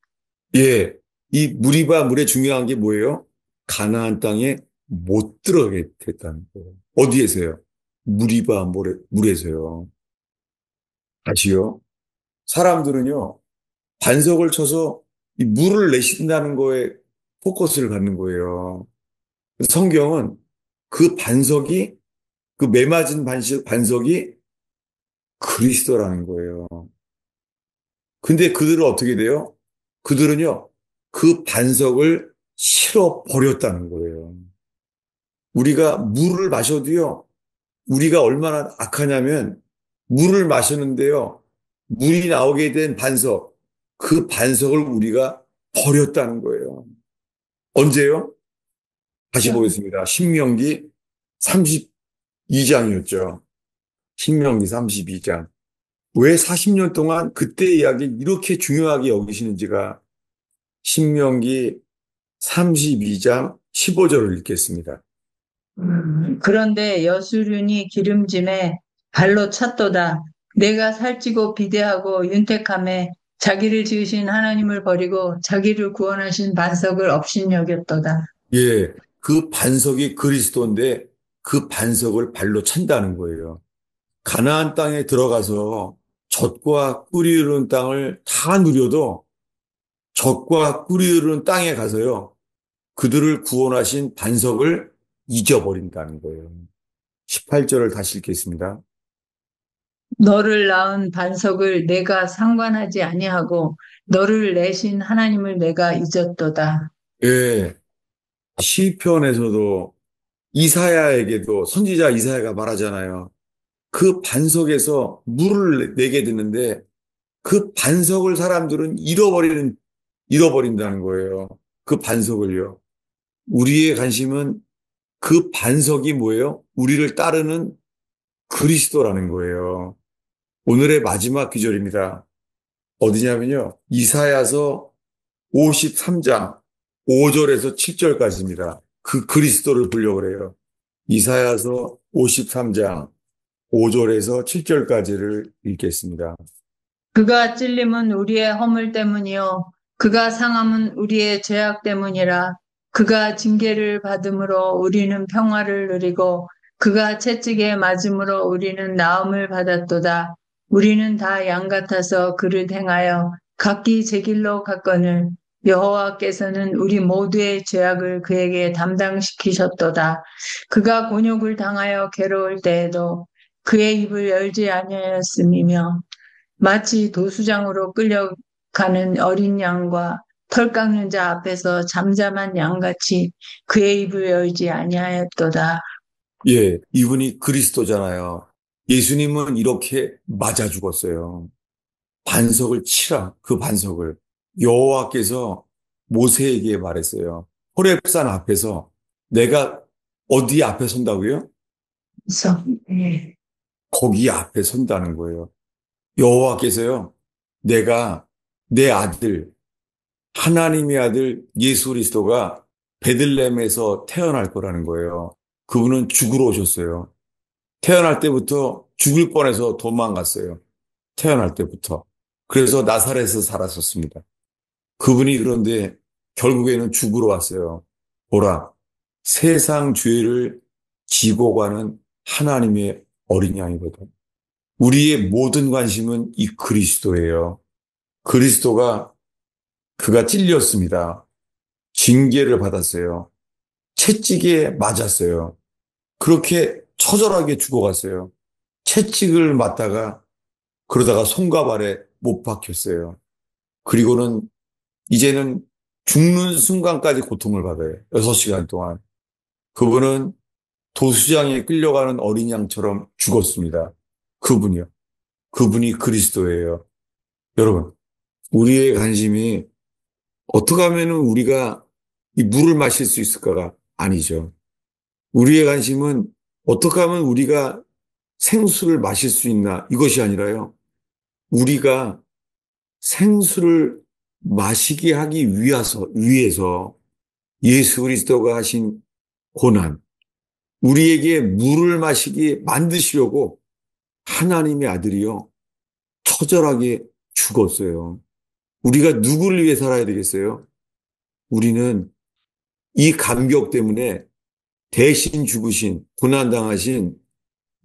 예, 이 무리바 물의 중요한 게 뭐예요? 가나안 땅에 못 들어가게 됐다는 거예요. 어디에서요? 무리바 물에서요. 다시요. 사람들은요, 반석을 쳐서 이 물을 내신다는 거에 포커스를 갖는 거예요. 성경은 그 반석이, 그 매맞은 반석이 그리스도라는 거예요. 근데 그들은 어떻게 돼요? 그들은요, 그 반석을 실어 버렸다는 거예요. 우리가 물을 마셔도요, 우리가 얼마나 악하냐면, 물을 마셨는데요, 물이 나오게 된 반석, 그 반석을 우리가 버렸다는 거예요. 언제요? 다시 보겠습니다. 신명기 32장이었죠. 신명기 32장. 왜 40년 동안 그때 이야기를 이렇게 중요하게 여기시는지가 신명기 32장 15절을 읽겠습니다. 그런데 여수륜이 기름짐에 발로 찼도다. 내가 살찌고 비대하고 윤택함에 자기를 지으신 하나님을 버리고 자기를 구원하신 반석을 업신여겼도다. 예, 그 반석이 그리스도인데 그 반석을 발로 찬다는 거예요. 가나안 땅에 들어가서 젖과 꿀이 흐르는 땅을 다 누려도 젖과 꿀이 흐르는 땅에 가서요. 그들을 구원하신 반석을 잊어버린다는 거예요. 18절을 다시 읽겠습니다. 너를 낳은 반석을 내가 상관하지 아니하고 너를 내신 하나님을 내가 잊었도다. 예, 시편에서도 이사야에게도 선지자 이사야가 말하잖아요. 그 반석에서 물을 내게 되는데 그 반석을 사람들은 잃어버린다는 거예요. 그 반석을요. 우리의 관심은 그 반석이 뭐예요? 우리를 따르는 그리스도라는 거예요. 오늘의 마지막 기절입니다. 어디냐면요. 이사야서 53장 5절에서 7절까지입니다. 그 그리스도를 보려고 그래요. 이사야서 53장 5절에서 7절까지를 읽겠습니다. 그가 찔림은 우리의 허물 때문이요 그가 상함은 우리의 죄악 때문이라. 그가 징계를 받음으로 우리는 평화를 누리고 그가 채찍에 맞음으로 우리는 나음을 받았도다. 우리는 다 양 같아서 그를 행하여 각기 제 길로 갔거늘 여호와께서는 우리 모두의 죄악을 그에게 담당시키셨도다. 그가 곤욕을 당하여 괴로울 때에도 그의 입을 열지 아니하였음이며 마치 도수장으로 끌려가는 어린 양과 털 깎는 자 앞에서 잠잠한 양같이 그의 입을 열지 아니하였도다. 예, 이분이 그리스도잖아요. 예수님은 이렇게 맞아 죽었어요. 반석을 치라, 그 반석을. 여호와께서 모세에게 말했어요. 호렙산 앞에서 내가 어디 앞에 선다고요? 그래서 거기 앞에 선다는 거예요. 여호와께서요. 내가 내 아들, 하나님의 아들 예수 그리스도가 베들레헴에서 태어날 거라는 거예요. 그분은 죽으러 오셨어요. 태어날 때부터 죽을 뻔해서 도망갔어요. 태어날 때부터. 그래서 나사렛에서 살았었습니다. 그분이 그런데 결국에는 죽으러 왔어요. 보라, 세상 죄를 지고 가는 하나님의 어린 양이거든. 우리의 모든 관심은 이 그리스도예요. 그리스도가 그가 찔렸습니다. 징계를 받았어요. 채찍에 맞았어요. 그렇게 처절하게 죽어갔어요. 채찍을 맞다가 그러다가 손과 발에 못 박혔어요. 그리고는 이제는 죽는 순간까지 고통을 받아요. 6시간 동안. 그분은 도수장에 끌려가는 어린 양처럼 죽었습니다. 그분이요. 그분이 그리스도예요. 여러분, 우리의 관심이 어떻게 하면 우리가 이 물을 마실 수 있을까가 아니죠. 우리의 관심은 어떻게 하면 우리가 생수를 마실 수 있나 이것이 아니라요. 우리가 생수를 마시게 하기 위해서 예수 그리스도가 하신 고난, 우리에게 물을 마시게 만드시려고 하나님의 아들이요. 처절하게 죽었어요. 우리가 누구를 위해 살아야 되겠어요? 우리는 이 감격 때문에 대신 죽으신, 고난당하신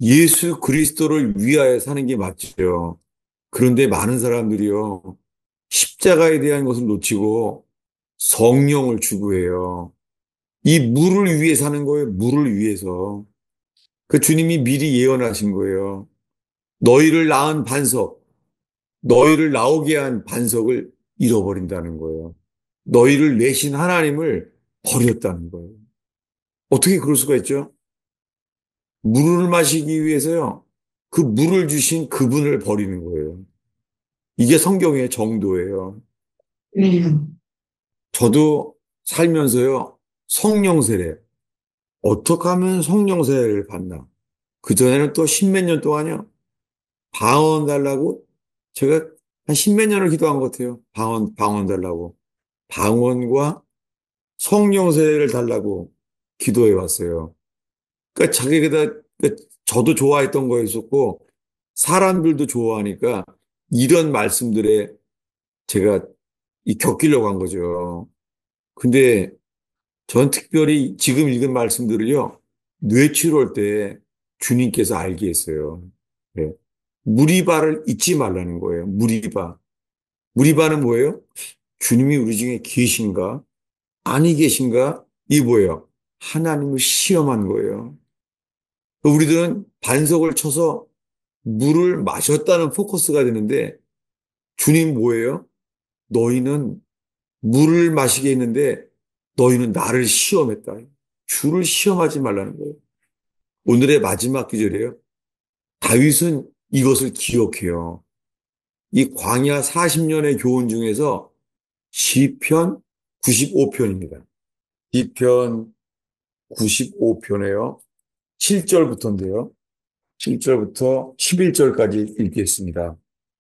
예수 그리스도를 위하여 사는 게 맞죠. 그런데 많은 사람들이요. 십자가에 대한 것을 놓치고 성령을 추구해요. 이 물을 위해 사는 거예요. 물을 위해서. 그 주님이 미리 예언하신 거예요. 너희를 낳은 반석, 너희를 나오게 한 반석을 잃어버린다는 거예요. 너희를 내신 하나님을 버렸다는 거예요. 어떻게 그럴 수가 있죠? 물을 마시기 위해서요. 그 물을 주신 그분을 버리는 거예요. 이게 성경의 정도예요. 음. 저도 살면서요. 성령 세례. 어떻게 하면 성령 세례를 받나? 그전에는 또 십몇 년 동안요. 방언 달라고 제가 한 십몇 년을 기도한 것 같아요. 방언 달라고. 방언과 성령 세례를 달라고 기도해 왔어요. 그러니까 자기가 그러니까 저도 좋아했던 거였었고 사람들도 좋아하니까 이런 말씀들에 제가 겪이려고 한 거죠. 근데 전 특별히 지금 읽은 말씀들을요, 뇌치료할 때 주님께서 알게 했어요. 네. 무리바를 잊지 말라는 거예요. 무리바. 무리바는 뭐예요? 주님이 우리 중에 계신가? 아니 계신가? 이 뭐예요? 하나님을 시험한 거예요. 우리들은 반석을 쳐서 물을 마셨다는 포커스가 되는데 주님 뭐예요? 너희는 물을 마시게 했는데 너희는 나를 시험했다. 주를 시험하지 말라는 거예요. 오늘의 마지막 구절이에요. 다윗은 이것을 기억해요. 이 광야 40년의 교훈 중에서 시편 95편입니다. 시편 95편에요. 7절부터인데요. 7절부터 11절까지 읽겠습니다.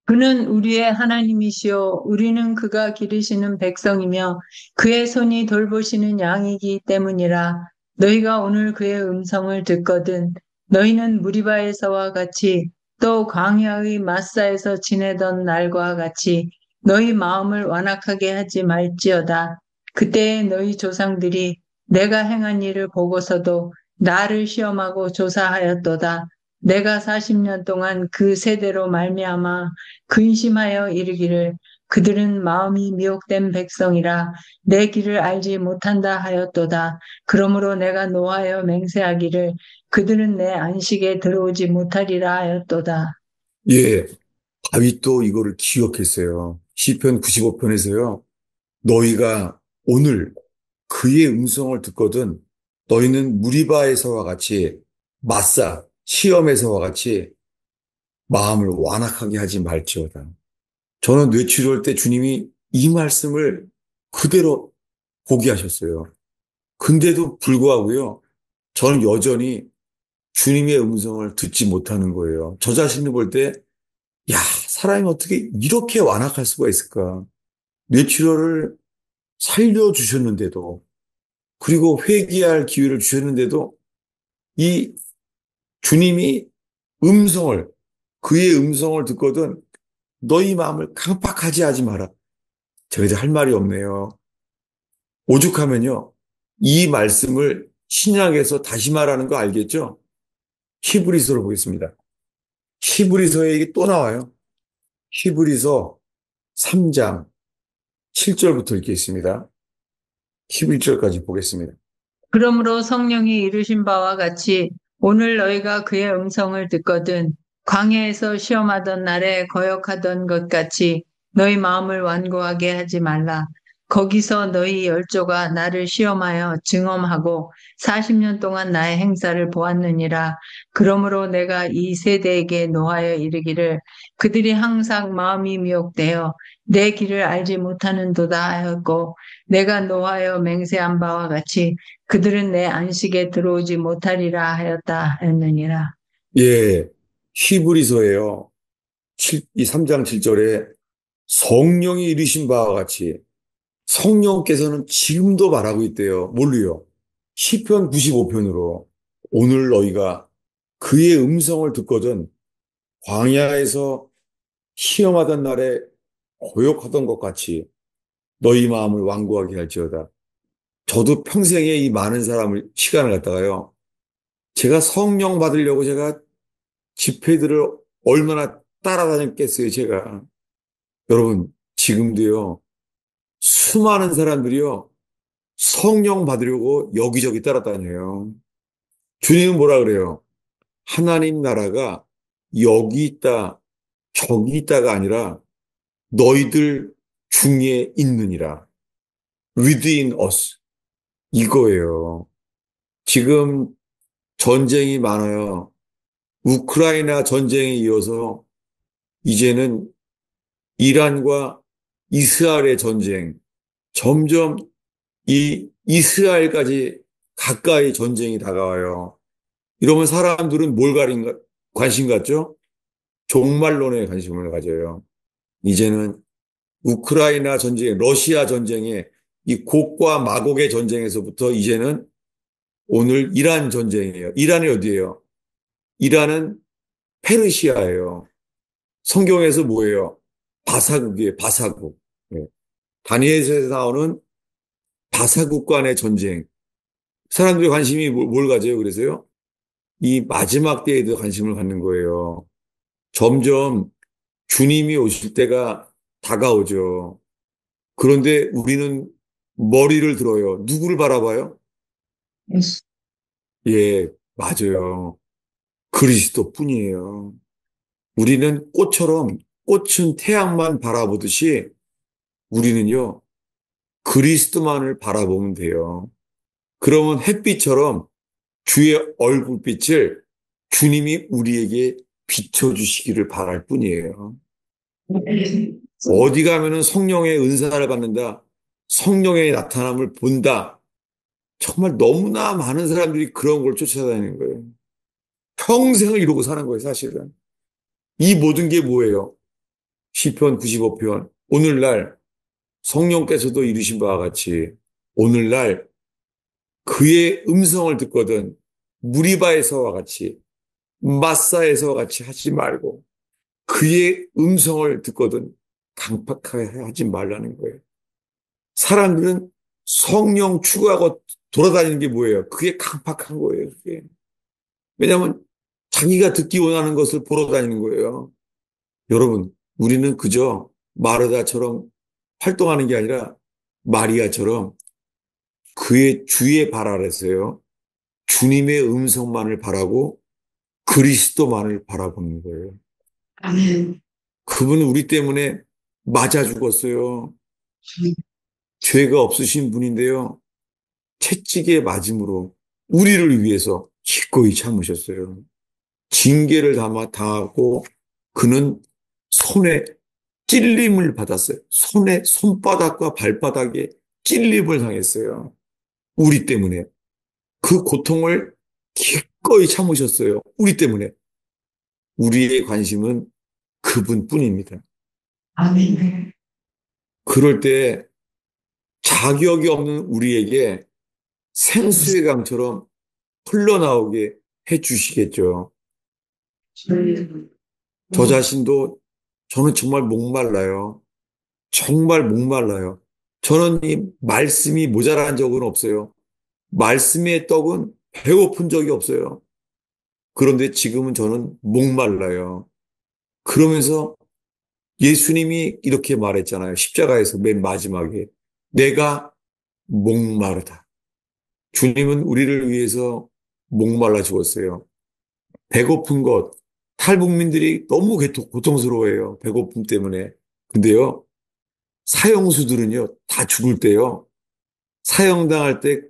그는 우리의 하나님이시요 우리는 그가 기르시는 백성이며 그의 손이 돌보시는 양이기 때문이라. 너희가 오늘 그의 음성을 듣거든 너희는 무리바에서와 같이 또 광야의 마사에서 지내던 날과 같이 너희 마음을 완악하게 하지 말지어다. 그때에 너희 조상들이 내가 행한 일을 보고서도 나를 시험하고 조사하였도다. 내가 40년 동안 그 세대로 말미암아 근심하여 이르기를 그들은 마음이 미혹된 백성이라 내 길을 알지 못한다 하였도다. 그러므로 내가 노하여 맹세하기를 그들은 내 안식에 들어오지 못하리라 하였도다. 예, 다윗도 이거를 기억했어요. 시편 95편에서요. 너희가 오늘 그의 음성을 듣거든 너희는 무리바에서와 같이 마사 시험에서와 같이 마음을 완악하게 하지 말지어다. 저는 뇌치료할 때 주님이 이 말씀을 그대로 보게 하셨어요. 근데도 불구하고요. 저는 여전히 주님의 음성을 듣지 못하는 거예요. 저 자신을 볼 때, 야, 사람이 어떻게 이렇게 완악할 수가 있을까? 뇌치료를 살려주셨는데도, 그리고 회개할 기회를 주셨는데도, 이 주님이 음성을, 그의 음성을 듣거든, 너희 마음을 강팍하지 하지 마라. 제가 이제 할 말이 없네요. 오죽하면요. 이 말씀을 신약에서 다시 말하는 거 알겠죠? 히브리서를 보겠습니다. 히브리서에 이게 또 나와요. 히브리서 3장 7절부터 읽겠습니다. 11절까지 보겠습니다. 그러므로 성령이 이르신 바와 같이 오늘 너희가 그의 음성을 듣거든 광야에서 시험하던 날에 거역하던 것 같이 너희 마음을 완고하게 하지 말라. 거기서 너희 열조가 나를 시험하여 증언하고 40년 동안 나의 행사를 보았느니라. 그러므로 내가 이 세대에게 노하여 이르기를 그들이 항상 마음이 미혹되어 내 길을 알지 못하는도다 하였고 내가 노하여 맹세한 바와 같이 그들은 내 안식에 들어오지 못하리라 하였다 했느니라. 예, 히브리서에요. 이 3장 7절에 성령이 이르신 바와 같이 성령께서는 지금도 말하고 있대요. 뭘로요? 시편 95편으로 오늘 너희가 그의 음성을 듣거든 광야에서 시험하던 날에 고역하던 것 같이 너희 마음을 완고하게 할지어다. 저도 평생에 이 많은 시간을 갖다가요. 제가 성령 받으려고 제가 집회들을 얼마나 따라다녔겠어요, 제가. 여러분, 지금도요, 수많은 사람들이요, 성령 받으려고 여기저기 따라다녀요. 주님은 뭐라 그래요? 하나님 나라가 여기 있다, 저기 있다가 아니라 너희들 중에 있느니라. within us. 이거예요. 지금 전쟁이 많아요. 우크라이나 전쟁에 이어서 이제는 이란과 이스라엘의 전쟁, 점점 이 이스라엘까지 가까이 전쟁이 다가와요. 이러면 사람들은 관심 갖죠? 종말론에 관심을 가져요. 이제는 우크라이나 전쟁, 러시아 전쟁에 이 곡과 마곡의 전쟁에서부터 이제는 오늘 이란 전쟁이에요. 이란이 어디예요? 이란은 페르시아예요. 성경에서 뭐예요? 바사국이에요. 바사국. 예. 다니엘서에서 나오는 바사국 간의 전쟁. 사람들이 관심이 뭘 가져요? 그래서요? 이 마지막 때에도 관심을 갖는 거예요. 점점 주님이 오실 때가 다가오죠. 그런데 우리는 머리를 들어요. 누구를 바라봐요? 예, 맞아요. 그리스도뿐이에요. 우리는 꽃처럼 꽃은 태양만 바라보듯이 우리는요, 그리스도만을 바라보면 돼요. 그러면 햇빛처럼 주의 얼굴빛을 주님이 우리에게 비춰주시기를 바랄 뿐이에요. 어디 가면은 성령의 은사를 받는다. 성령의 나타남을 본다. 정말 너무나 많은 사람들이 그런 걸 쫓아다니는 거예요. 평생을 이루고 사는 거예요, 사실은. 이 모든 게 뭐예요? 시편 95편. 오늘날 성령께서도 이루신 바와 같이 오늘날 그의 음성을 듣거든 무리바에서와 같이 마사에서와 같이 하지 말고 그의 음성을 듣거든 강팍하게 하지 말라는 거예요. 사람들은 성령 추구하고 돌아다니는 게 뭐예요? 그게 강팍한 거예요. 그게. 왜냐하면 자기가 듣기 원하는 것을 보러 다니는 거예요. 여러분, 우리는 그저 마르다처럼 활동하는 게 아니라 마리아처럼 그의 주의 발 아래서요. 주님의 음성만을 바라고 그리스도만을 바라보는 거예요. 아멘. 그분은 우리 때문에 맞아 죽었어요. 죄가 없으신 분인데요. 채찍에 맞음으로 우리를 위해서 기꺼이 참으셨어요. 징계를 당하고 그는 손에 찔림을 받았어요. 손에 손바닥과 발바닥에 찔림을 당했어요. 우리 때문에. 그 고통을 기꺼이 참으셨어요. 우리 때문에. 우리의 관심은 그분뿐입니다. 아멘. 그럴 때 자격이 없는 우리에게 생수의 강처럼 흘러나오게 해 주시겠죠. 저 자신도 저는 정말 목말라요. 정말 목말라요. 저는 이 말씀이 모자란 적은 없어요. 말씀의 떡은 배고픈 적이 없어요. 그런데 지금은 저는 목말라요. 그러면서 예수님이 이렇게 말했잖아요. 십자가에서 맨 마지막에. 내가 목마르다. 주님은 우리를 위해서 목말라 죽었어요. 배고픈 것, 탈북민들이 너무 고통스러워해요. 배고픔 때문에. 근데요, 사형수들은요, 다 죽을 때요, 사형당할 때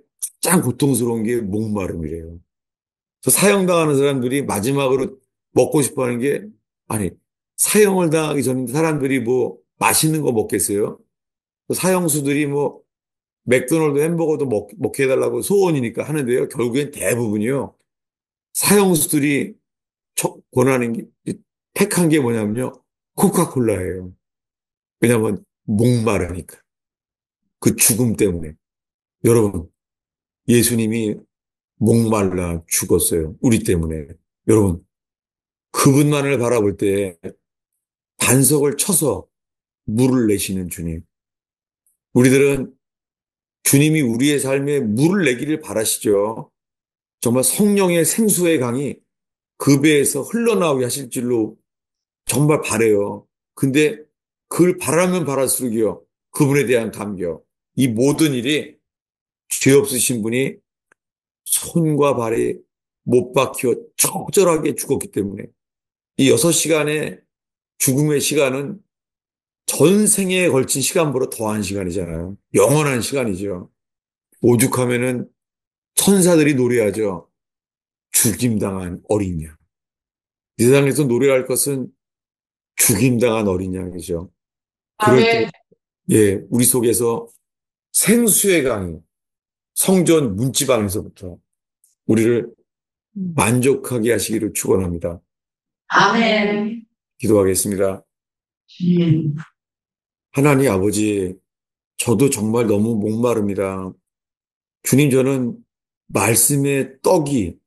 가장 고통스러운 게 목마름이래요. 사형당하는 사람들이 마지막으로 먹고 싶어 하는 게, 아니, 사형을 당하기 전에 사람들이 뭐 맛있는 거 먹겠어요? 사형수들이 뭐 맥도날드 햄버거도 먹게 해달라고 소원이니까 하는데요. 결국엔 대부분이요. 사형수들이 권하는 게, 택한 게 뭐냐면요. 코카콜라예요. 왜냐하면 목마르니까. 그 죽음 때문에. 여러분, 예수님이 목말라 죽었어요. 우리 때문에. 여러분, 그분만을 바라볼 때 반석을 쳐서 물을 내시는 주님. 우리들은 주님이 우리의 삶에 물을 내기를 바라시죠. 정말 성령의 생수의 강이 그 배에서 흘러나오게 하실 줄로 정말 바래요. 근데 그걸 바라면 바랄수록요. 그분에 대한 감격. 이 모든 일이 죄 없으신 분이 손과 발이 못 박혀 적절하게 죽었기 때문에 이 6시간의 죽음의 시간은 전생에 걸친 시간보다 더한 시간이잖아요. 영원한 시간이죠. 오죽하면은 천사들이 노래하죠. 죽임당한 어린 양. 이 세상에서 노래할 것은 죽임당한 어린 양이죠. 그럴 때, 아멘. 예, 우리 속에서 생수의 강이 성전 문지방에서부터 우리를 만족하게 하시기를 축원합니다. 아멘. 기도하겠습니다. 음. 하나님 아버지, 저도 정말 너무 목마릅니다. 주님, 저는 말씀의 떡이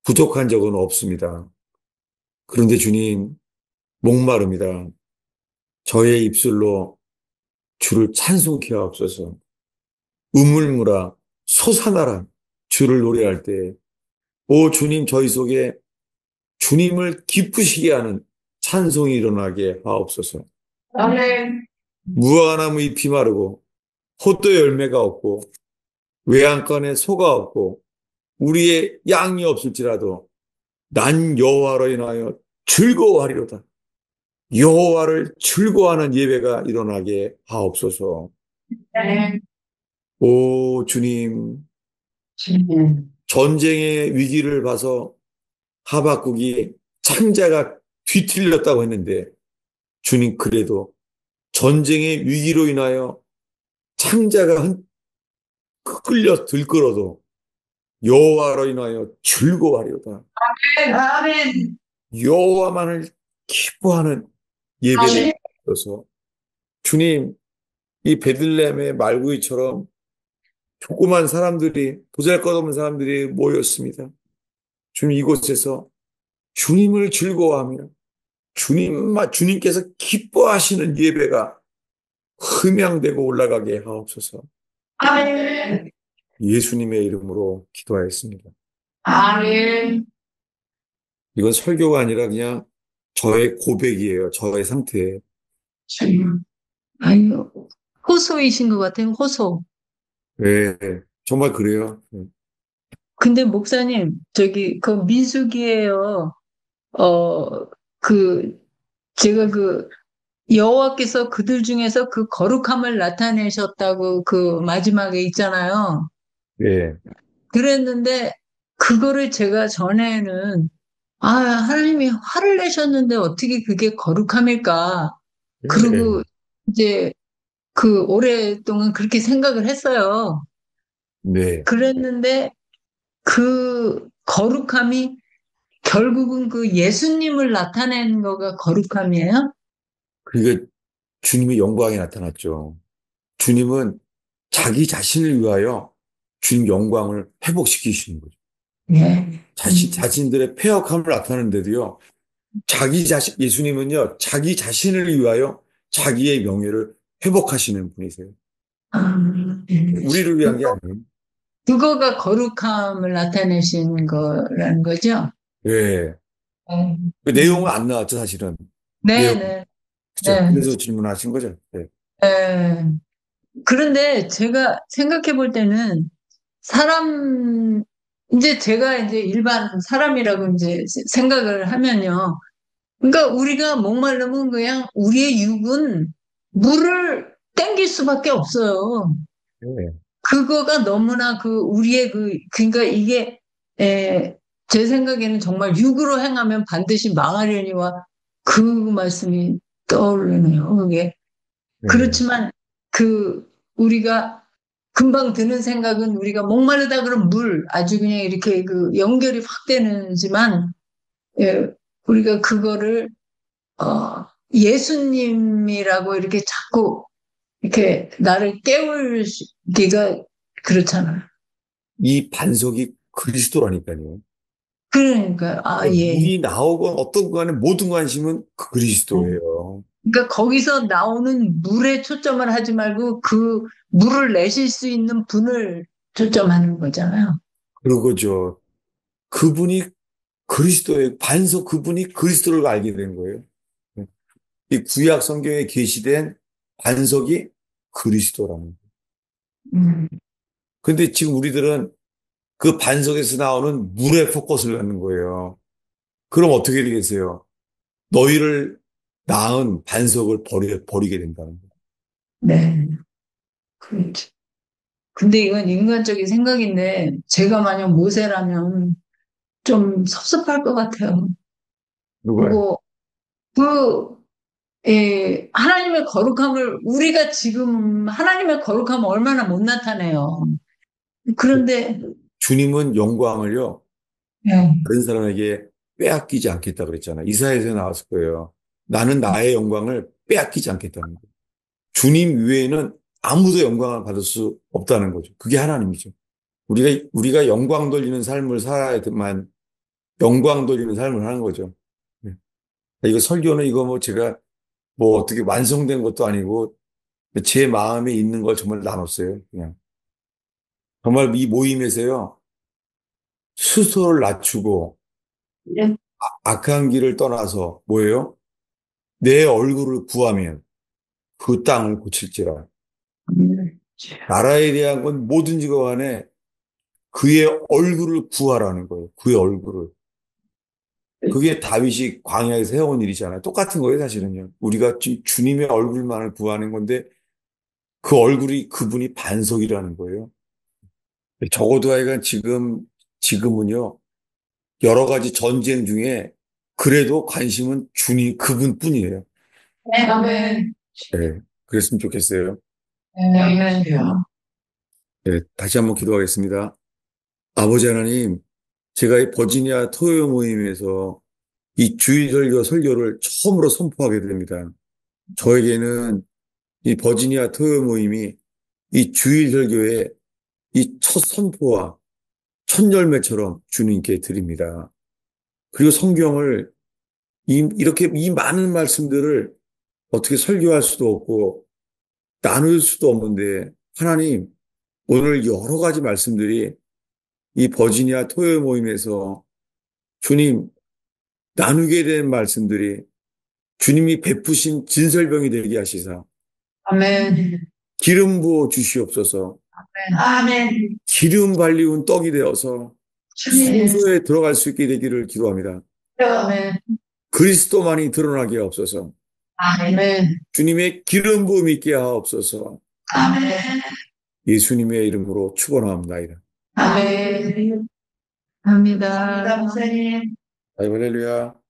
부족한 적은 없습니다. 그런데 주님, 목마릅니다. 저의 입술로 주를 찬송케 하옵소서. 우물물아, 솟아나라 주를 노래할 때, 오 주님, 저희 속에 주님을 기쁘시게 하는 찬송이 일어나게 하옵소서. 아멘. 무화과나무 잎이 마르고 포도 열매가 없고 외양간에 소가 없고 우리의 양이 없을지라도 난 여호와로 인하여 즐거워하리로다. 여호와를 즐거워하는 예배가 일어나게 하옵소서. 아멘. 오 주님, 전쟁의 위기를 봐서 하박국이 창자가 뒤틀렸다고 했는데 주님, 그래도 전쟁의 위기로 인하여 창자가 끌려 들끓어도 여호와로 인하여 즐거워하리로다. 아멘. 여호와만을 기뻐하는 예배를 아멘. 드려서 주님, 이 베들레헴의 말구이처럼 조그만 사람들이, 보잘것없는 사람들이 모였습니다. 주님, 이곳에서 주님을 즐거워하며 주님께서 기뻐하시는 예배가 흠양되고 올라가게 하옵소서. 아멘. 예수님의 이름으로 기도하였습니다. 아멘. 이건 설교가 아니라 그냥 저의 고백이에요. 저의 상태에. 아유, 호소이신 것 같아요, 호소. 네, 정말 그래요. 네. 근데 목사님, 그 민수기에요. 어, 그, 제가 여호와께서 그들 중에서 그 거룩함을 나타내셨다고 그 마지막에 있잖아요. 네, 그랬는데, 그거를 제가 전에는, 하나님이 화를 내셨는데 어떻게 그게 거룩함일까? 네, 그리고 이제 오랫동안 그렇게 생각을 했어요. 네. 그랬는데, 그 거룩함이 결국은 그 예수님을 나타내는 거가 거룩함이에요? 그게 주님의 영광이 나타났죠. 주님은 자기 자신을 위하여 주님 영광을 회복시키시는 거죠. 예. 자신들의 패역함을 나타내는데도요, 예수님은요, 자기 자신을 위하여 자기의 명예를 회복하시는 분이세요. 아, 우리를 위한 게 아니에요. 그거가 거룩함을 나타내신 거라는 거죠? 예. 그 내용은 안 나왔죠, 사실은. 내용, 네네. 그죠. 네. 그래서 질문하신 거죠. 네. 네. 그런데 제가 생각해 볼 때는 이제 제가 이제 일반 사람이라고 이제 생각을 하면요. 그러니까 우리가 목마르면 그냥 우리의 육은 물을 땡길 수밖에 없어요. 네. 그거가 너무나 그러니까 이게, 에, 제 생각에는 정말 육으로 행하면 반드시 망하려니와 그 말씀이 떠오르네요. 그게. 네. 그렇지만 우리가 금방 드는 생각은 우리가 목마르다 그러면 아주 그냥 이렇게 연결이 확 되는지만, 예, 우리가 그거를, 예수님이라고 이렇게 자꾸 이렇게 나를 깨우기가 그렇잖아요. 이 반석이 그리스도라니까요. 그러니까, 예. 물이 나오건 어떤 간에 모든 관심은 음. 그리스도예요. 그러니까 거기서 나오는 물에 초점을 하지 말고 그 물을 내실 수 있는 분을 초점하는 거잖아요. 그러고죠. 그분이 반석 그분이 그리스도를 알게 된 거예요. 이 구약 성경에 계시된 반석이 그리스도라는 거예요. 음, 근데 지금 우리들은 그 반석에서 나오는 물에 포커스를 갖는 거예요. 그럼 어떻게 되겠어요? 너희를 낳은 반석을 버리게 된다는 거예요. 네. 그렇지. 근데 이건 인간적인 생각인데, 제가 만약 모세라면 좀 섭섭할 것 같아요. 누가요? 그리고 그, 하나님의 거룩함을, 우리가 지금 하나님의 거룩함을 얼마나 못 나타내요. 그런데, 주님은 영광을요, 예, 다른 사람에게 빼앗기지 않겠다 그랬잖아요. 이사야에서 나왔을 거예요. 나는 나의 영광을 빼앗기지 않겠다는 거예요. 주님 외에는 아무도 영광을 받을 수 없다는 거죠. 그게 하나님이죠. 우리가 영광 돌리는 삶을 살아야만 영광 돌리는 삶을 하는 거죠. 네. 이거 설교는 이거 뭐 제가 뭐 어떻게 완성된 것도 아니고 제 마음에 있는 걸 정말 나눴어요. 그냥. 정말 이 모임에서요, 스스로를 낮추고 네. 악한 길을 떠나서 뭐예요? 내 얼굴을 구하면 그 땅을 고칠지라. 나라에 대한 건 뭐든지 간에 그의 얼굴을 구하라는 거예요. 그의 얼굴을. 그게 다윗이 광야에서 해온 일이잖아요. 똑같은 거예요, 사실은요. 우리가 주님의 얼굴만을 구하는 건데 그 얼굴이 그분이 반석이라는 거예요. 적어도 하여간 지금은요, 여러 가지 전쟁 중에 그래도 관심은 주님 그분뿐이에요. 아멘. 네, 그랬으면 좋겠어요. 아멘. 네, 다시 한번 기도하겠습니다. 아버지 하나님, 제가 이 버지니아 토요 모임에서 이 주일 설교를 처음으로 선포하게 됩니다. 저에게는 이 버지니아 토요 모임이 이 주일 설교의 이 첫 선포와 첫 열매처럼 주님께 드립니다. 그리고 성경을 이렇게 이 많은 말씀들을 어떻게 설교할 수도 없고 나눌 수도 없는데 하나님 오늘 여러 가지 말씀들이 이 버지니아 토요 모임에서 주님 나누게 된 말씀들이 주님이 베푸신 진설병이 되게 하시사 아멘. 기름 부어 주시옵소서. 아멘. 기름 발리운 떡이 되어서 주님. 성소에 들어갈 수 있게 되기를 기도합니다. 아멘. 그리스도만이 드러나게 하옵소서. 아멘. 주님의 기름 부음 있게 하옵소서. 아멘. 예수님의 이름으로 축원합니다. 아멘. 합니다. 감사합니다, 목사님. 할렐루야.